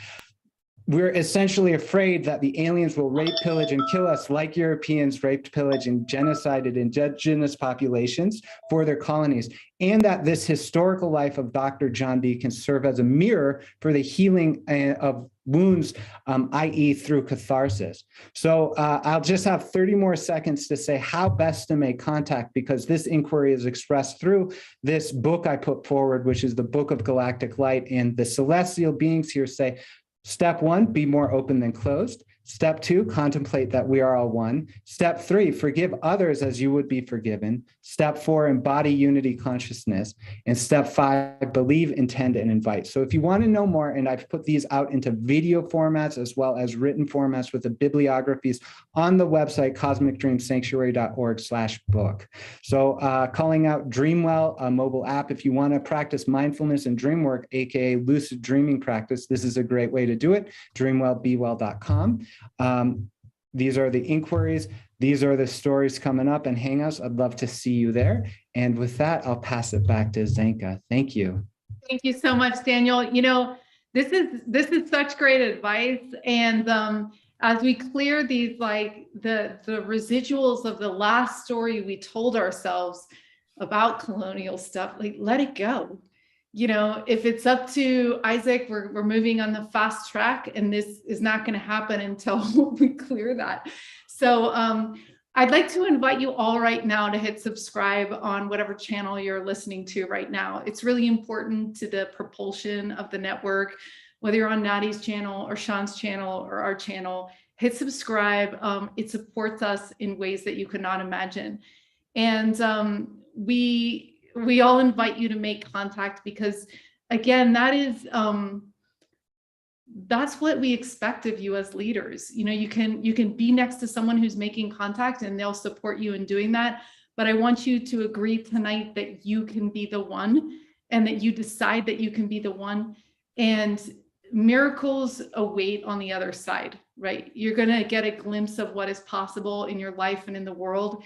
We're essentially afraid that the aliens will rape, pillage, and kill us like Europeans raped, pillaged, and genocided indigenous populations for their colonies, and that this historical life of Dr. John Dee can serve as a mirror for the healing of wounds, i.e. through catharsis. So I'll just have 30 more seconds to say how best to make contact, because this inquiry is expressed through this book I put forward, which is the Book of Galactic Light. And the celestial beings here say, step 1, be more open than closed. Step 2, contemplate that we are all one. Step 3, forgive others as you would be forgiven. Step 4, embody unity consciousness. And step 5, believe, intend, and invite. So if you want to know more, and I've put these out into video formats as well as written formats with the bibliographies on the website, cosmicdreamsanctuary.org/book. So calling out Dreamwell, a mobile app. If you want to practice mindfulness and dream work, aka lucid dreaming practice, this is a great way to do it. Dreamwellbewell.com. These are the inquiries. These are the stories coming up and hangouts. I'd love to see you there. And with that, I'll pass it back to Zenka. Thank you. Thank you so much, Daniel. You know, This is such great advice. And as we clear these, like the residuals of the last story we told ourselves about colonial stuff, like let it go. You know, if it's up to Isaac, we're moving on the fast track, and this is not going to happen until we clear that. So I'd like to invite you all right now to hit subscribe on whatever channel you're listening to right now. It's really important to the propulsion of the network, whether you're on Nadi's channel or Sean's channel or our channel. Hit subscribe. It supports us in ways that you could not imagine. And we all invite you to make contact, because again, that is that's what we expect of you as leaders. You know, you can be next to someone who's making contact and they'll support you in doing that. But I want you to agree tonight that you can be the one, and that you decide that you can be the one, and miracles await on the other side, right? You're going to get a glimpse of what is possible in your life and in the world.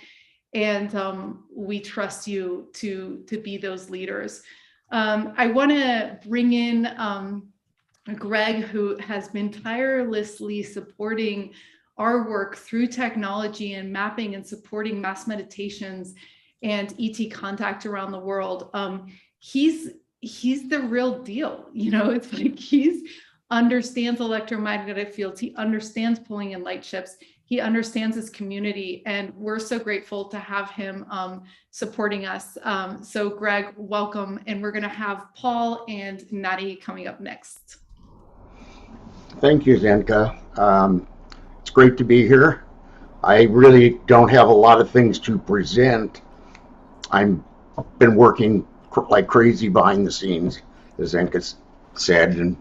And we trust you to be those leaders. I want to bring in Greg, who has been tirelessly supporting our work through technology and mapping and supporting mass meditations and ET contact around the world. He's the real deal. You know, it's like he understands electromagnetic fields. He understands pulling in light ships. He understands his community, and we're so grateful to have him supporting us. So Greg, welcome. And we're gonna have Paul and Nadi coming up next. Thank you, Zenka. It's great to be here. I really don't have a lot of things to present. I've been working like crazy behind the scenes, as Zenka said, and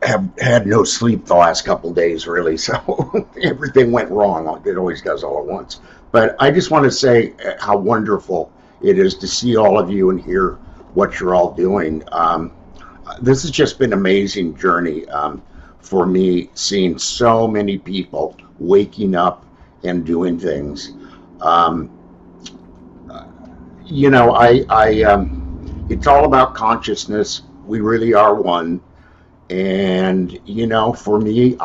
have had no sleep the last couple of days, really. So everything went wrong. It always does all at once. But I just want to say how wonderful it is to see all of you and hear what you're all doing. This has just been an amazing journey for me, seeing so many people waking up and doing things. You know, it's all about consciousness. We really are one. And, you know, for me,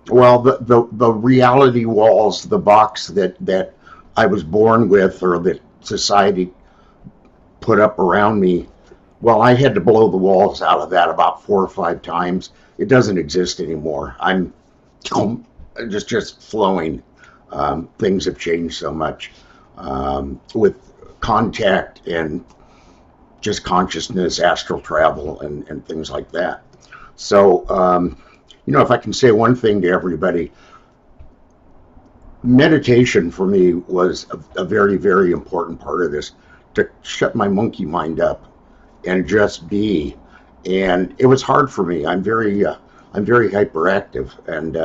the reality walls, the box that I was born with, or that society put up around me, well, I had to blow the walls out of that about 4 or 5 times. It doesn't exist anymore. I'm just flowing. Things have changed so much with contact and just consciousness, astral travel, and things like that. So, you know, if I can say one thing to everybody, meditation for me was a very, very important part of this, to shut my monkey mind up and just be. And it was hard for me. I'm very hyperactive, and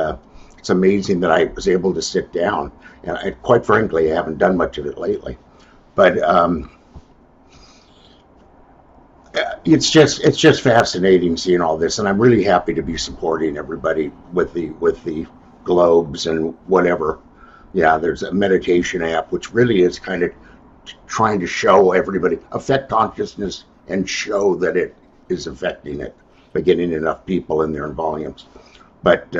it's amazing that I was able to sit down. And quite frankly, I haven't done much of it lately. But it's just fascinating seeing all this, and I'm really happy to be supporting everybody with the globes and whatever. Yeah, there's a meditation app which really is kind of trying to show everybody, affect consciousness and show that it is affecting it by getting enough people in there in volumes. But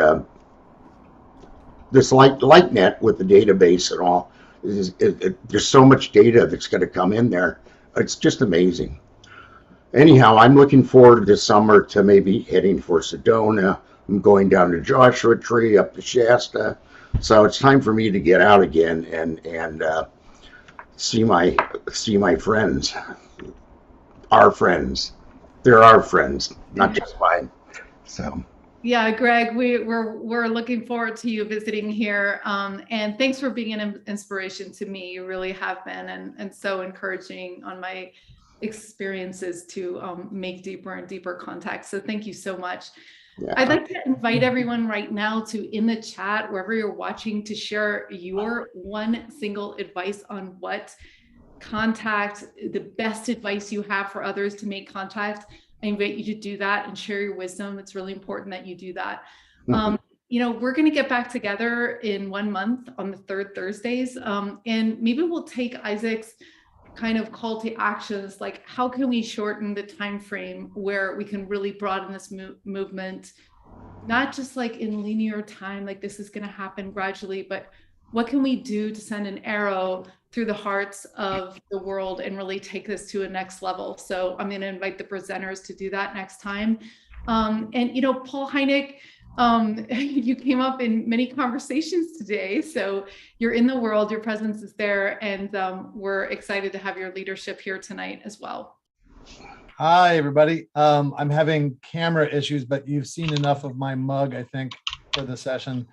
this LightNet with the database and all, there's so much data that's going to come in there. It's just amazing. Anyhow, I'm looking forward this summer to maybe heading for Sedona. I'm going down to Joshua Tree, up to Shasta. So it's time for me to get out again and see my friends, our friends. They're our friends, not just mine. So. Yeah, Greg, we're looking forward to you visiting here, and thanks for being an inspiration to me. You really have been, and so encouraging on my experiences to make deeper and deeper contacts. So thank you so much. Yeah. I'd like to invite everyone right now to, in the chat, wherever you're watching, to share your one single advice on what contact, the best advice you have for others to make contact. I invite you to do that and share your wisdom. It's really important that you do that. You know, we're going to get back together in 1 month on the third Thursdays, and maybe we'll take Isaac's kind of call to actions, like how can we shorten the time frame where we can really broaden this movement, not just like in linear time, like this is going to happen gradually, but what can we do to send an arrow through the hearts of the world and really take this to a next level? So I'm going to invite the presenters to do that next time. And, you know, Paul Hynek, you came up in many conversations today. So you're in the world, your presence is there, and we're excited to have your leadership here tonight as well. Hi, everybody. I'm having camera issues, but you've seen enough of my mug, I think, for the session.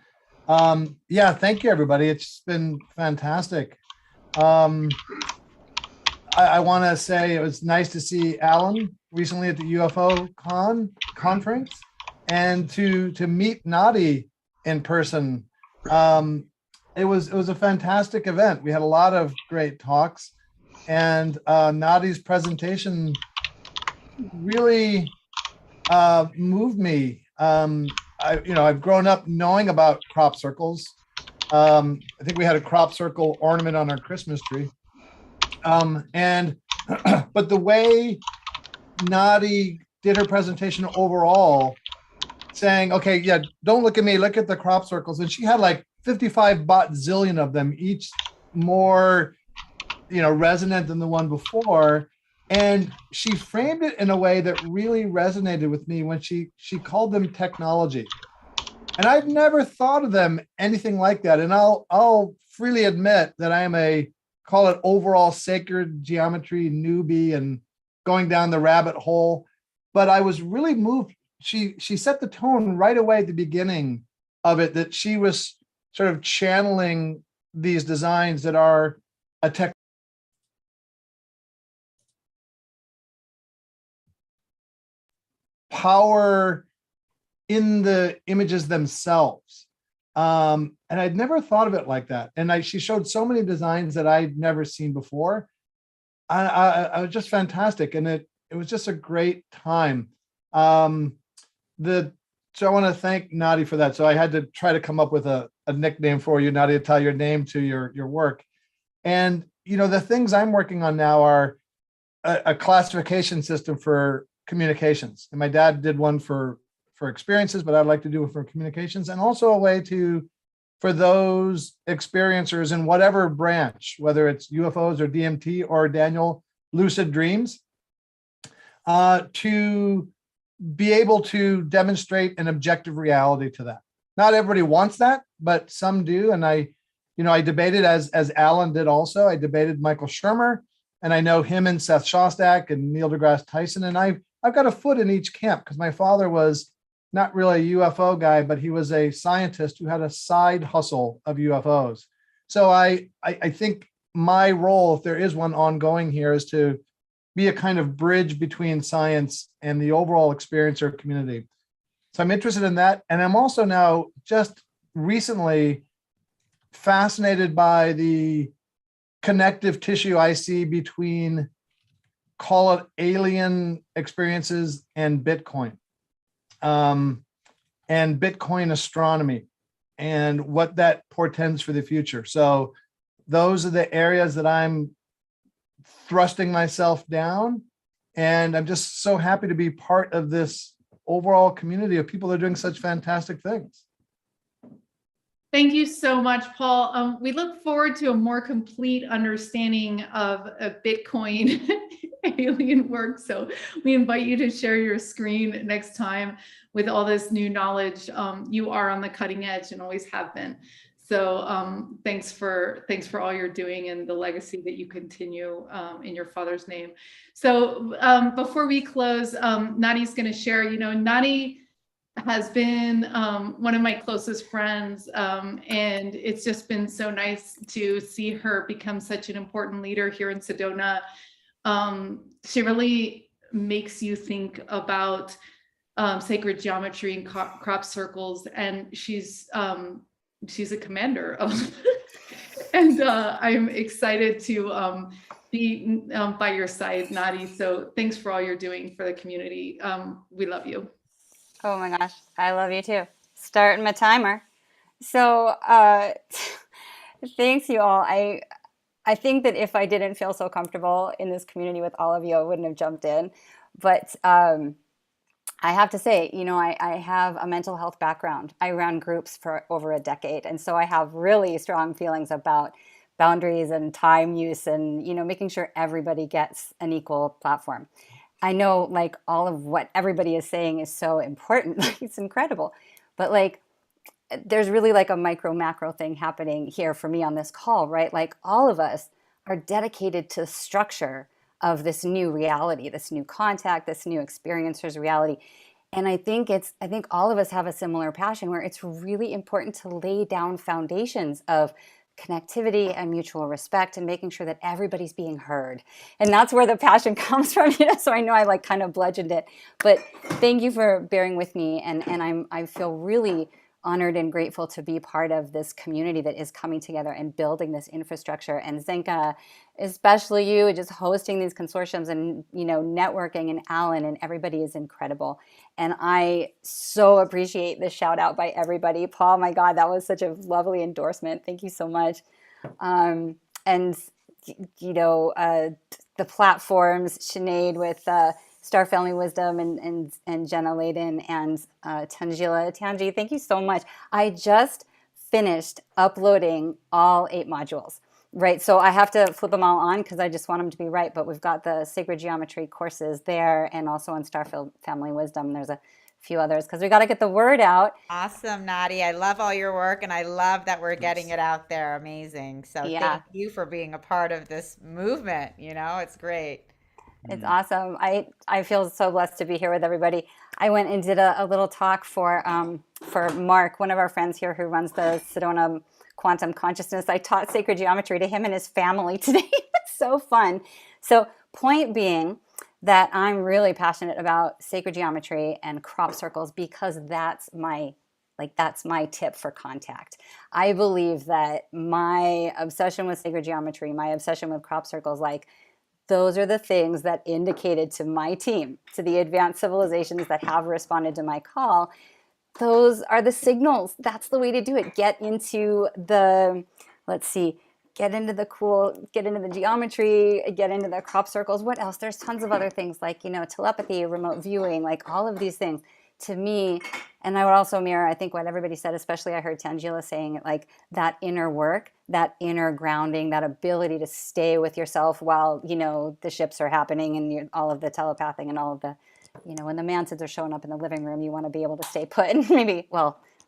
Yeah, thank you, everybody. It's been fantastic. I want to say it was nice to see Alan recently at the UFO conference, and to meet Nadi in person. It was a fantastic event. We had a lot of great talks, and Nadi's presentation really moved me. I've grown up knowing about crop circles. I think we had a crop circle ornament on our Christmas tree. But the way Nadi did her presentation overall, saying, okay, yeah, don't look at me, look at the crop circles. And she had like 55 zillion of them, each more, resonant than the one before. And she framed it in a way that really resonated with me when she called them technology. And I've never thought of them anything like that. And I'll freely admit that I am call it overall sacred geometry newbie and going down the rabbit hole. But I was really moved. She set the tone right away at the beginning of it, that she was sort of channeling these designs that are a tech power in the images themselves. And I'd never thought of it like that. And she showed so many designs that I'd never seen before. I was just fantastic. And it was just a great time. So I want to thank Nadi for that. So I had to try to come up with a nickname for you, Nadi, to tie your name to your work. And, the things I'm working on now are a classification system for communications. And my dad did one for experiences, but I'd like to do it for communications, and also a way for those experiencers in whatever branch, whether it's UFOs or DMT or Daniel, lucid dreams, to be able to demonstrate an objective reality to that. Not everybody wants that, but some do. And I debated, as Alan did also, I debated Michael Shermer, and I know him and Seth Shostak and Neil deGrasse Tyson. And I've got a foot in each camp because my father was not really a UFO guy, but he was a scientist who had a side hustle of UFOs. So I think my role, if there is one ongoing here, is to be a kind of bridge between science and the overall experiencer community. So I'm interested in that. And I'm also now just recently fascinated by the connective tissue I see between, call it alien experiences, and Bitcoin. And Bitcoin astronomy and what that portends for the future. So those are the areas that I'm thrusting myself down. And I'm just so happy to be part of this overall community of people that are doing such fantastic things. Thank you so much, Paul. We look forward to a more complete understanding of Bitcoin alien work. So we invite you to share your screen next time with all this new knowledge. You are on the cutting edge and always have been. So thanks for all you're doing and the legacy that you continue in your father's name. So before we close, Nadi's going to share. Nadi has been one of my closest friends, and it's just been so nice to see her become such an important leader here in Sedona. She really makes you think about sacred geometry and crop circles, and she's a commander of and I'm excited to be by your side, Nadi. So thanks for all you're doing for the community. We love you. Oh my gosh, I love you too. Starting my timer. So thanks you all. I think that if I didn't feel so comfortable in this community with all of you, I wouldn't have jumped in. But I have to say, I have a mental health background. I ran groups for over a decade. And so I have really strong feelings about boundaries and time use and, making sure everybody gets an equal platform. I know like all of what everybody is saying is so important. Like it's incredible. But like there's really like a micro macro thing happening here for me on this call, right? Like all of us are dedicated to structure of this new reality, this new contact, this new experiencer's reality. And I think all of us have a similar passion where it's really important to lay down foundations of connectivity and mutual respect and making sure that everybody's being heard. And that's where the passion comes from, so I know I like kind of bludgeoned it, but thank you for bearing with me. And I feel really honored and grateful to be part of this community that is coming together and building this infrastructure. And Zenka, especially you, just hosting these consortiums and networking, and Alan and everybody is incredible. And I so appreciate the shout out by everybody. Paul, my God, that was such a lovely endorsement. Thank you so much. And the platforms, Sinead with Star Family Wisdom and Jenna Layden and Tanjila. Tanji, thank you so much. I just finished uploading all 8 modules, right? So I have to flip them all on because I just want them to be right. But we've got the Sacred Geometry courses there and also on Star Family Wisdom. There's a few others because we got to get the word out. Awesome, Nadi. I love all your work and I love that we're getting it out there. Amazing. So thank you for being a part of this movement. It's great. It's awesome. I feel so blessed to be here with everybody. I went and did a little talk for Mark, one of our friends here who runs the Sedona Quantum Consciousness. I taught sacred geometry to him and his family today. It's so fun. So point being that I'm really passionate about sacred geometry and crop circles because that's my tip for contact. I believe that my obsession with sacred geometry, my obsession with crop circles, those are the things that indicated to my team, to the advanced civilizations that have responded to my call. Those are the signals. That's the way to do it. Get into the, get into the geometry, get into the crop circles. What else? There's tons of other things like, telepathy, remote viewing, all of these things to me. And I would also mirror, I think, what everybody said, especially I heard Tanjila saying it, that inner work, that inner grounding, that ability to stay with yourself while, the ships are happening and all of the telepathing and all of the, when the mantids are showing up in the living room, you want to be able to stay put. And maybe,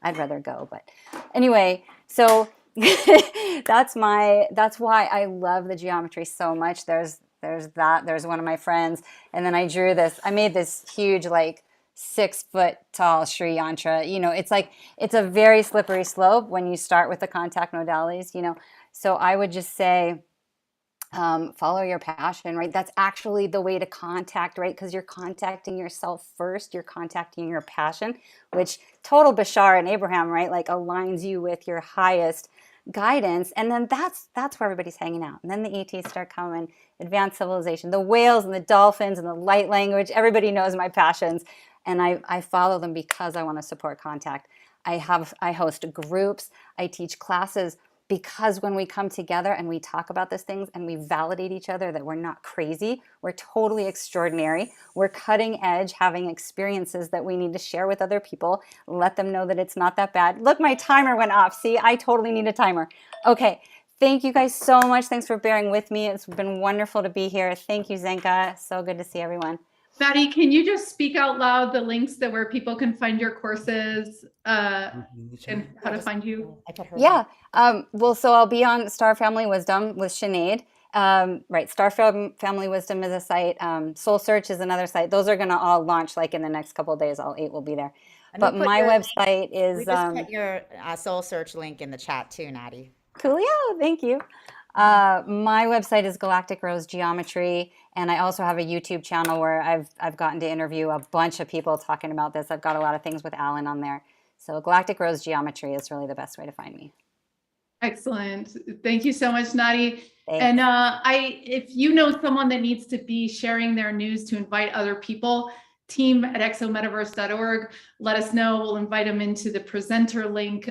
I'd rather go. But anyway, so that's why I love the geometry so much. There's one of my friends. And then I made this huge, 6-foot tall Sri Yantra. It's a very slippery slope when you start with the contact modalities, So I would just say, follow your passion, right? That's actually the way to contact, right? Because you're contacting yourself first. You're contacting your passion, which total Bashar and Abraham, right? Aligns you with your highest guidance. And then that's where everybody's hanging out. And then the ETs start coming, advanced civilization, the whales and the dolphins and the light language. Everybody knows my passions. And I follow them because I want to support contact. I host groups. I teach classes because when we come together and we talk about these things and we validate each other that we're not crazy, we're totally extraordinary, we're cutting edge, having experiences that we need to share with other people, let them know that it's not that bad. Look, my timer went off. See, I totally need a timer. Okay. Thank you guys so much. Thanks for bearing with me. It's been wonderful to be here. Thank you, Zenka. So good to see everyone. Nadi, can you just speak out loud the links that where people can find your courses and how to find you? Yeah. So I'll be on Star Family Wisdom with Sinead. Right. Star Family Wisdom is a site. Soul Search is another site. Those are going to all launch in the next couple of days. All 8 will be there. And but my website is... We just put your Soul Search link in the chat too, Nadi. Coolio. Thank you. My website is Galactic Rose Geometry, and I also have a YouTube channel where I've gotten to interview a bunch of people talking about this. I've got a lot of things with Alan on there. So Galactic Rose Geometry is really the best way to find me. Excellent. Thank you so much, Nadi. Thanks. And if you know someone that needs to be sharing their news to invite other people, team@exometaverse.org, let us know. We'll invite them into the presenter link.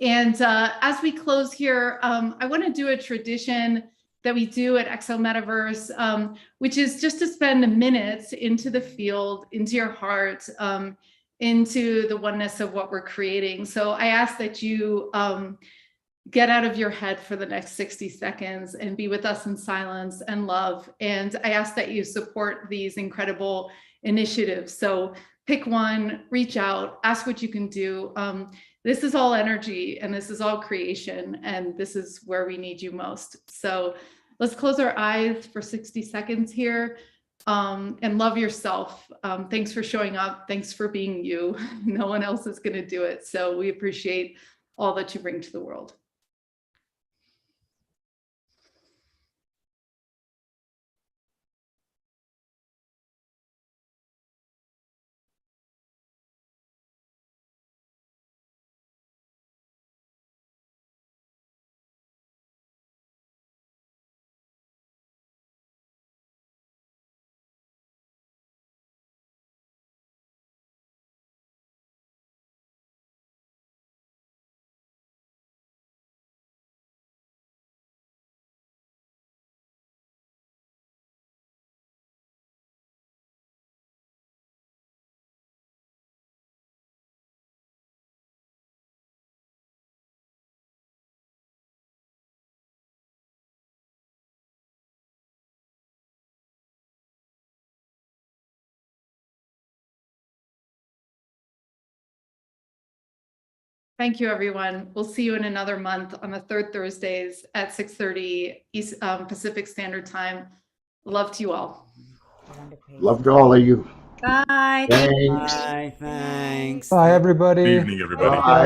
And as we close here, I want to do a tradition that we do at Exo Metaverse, which is just to spend minutes into the field, into your heart, into the oneness of what we're creating. So I ask that you get out of your head for the next 60 seconds and be with us in silence and love. And I ask that you support these incredible initiatives. So pick one, reach out, ask what you can do. This is all energy and this is all creation, and this is where we need you most. So let's close our eyes for 60 seconds here, and love yourself. Thanks for showing up. Thanks for being you. No one else is going to do it. So we appreciate all that you bring to the world. Thank you, everyone. We'll see you in another month on the third Thursdays at 6:30 East Pacific Standard Time. Love to you all. Love to all of you. Bye. Thanks. Bye. Thanks. Bye, everybody. Good evening, everybody. Bye.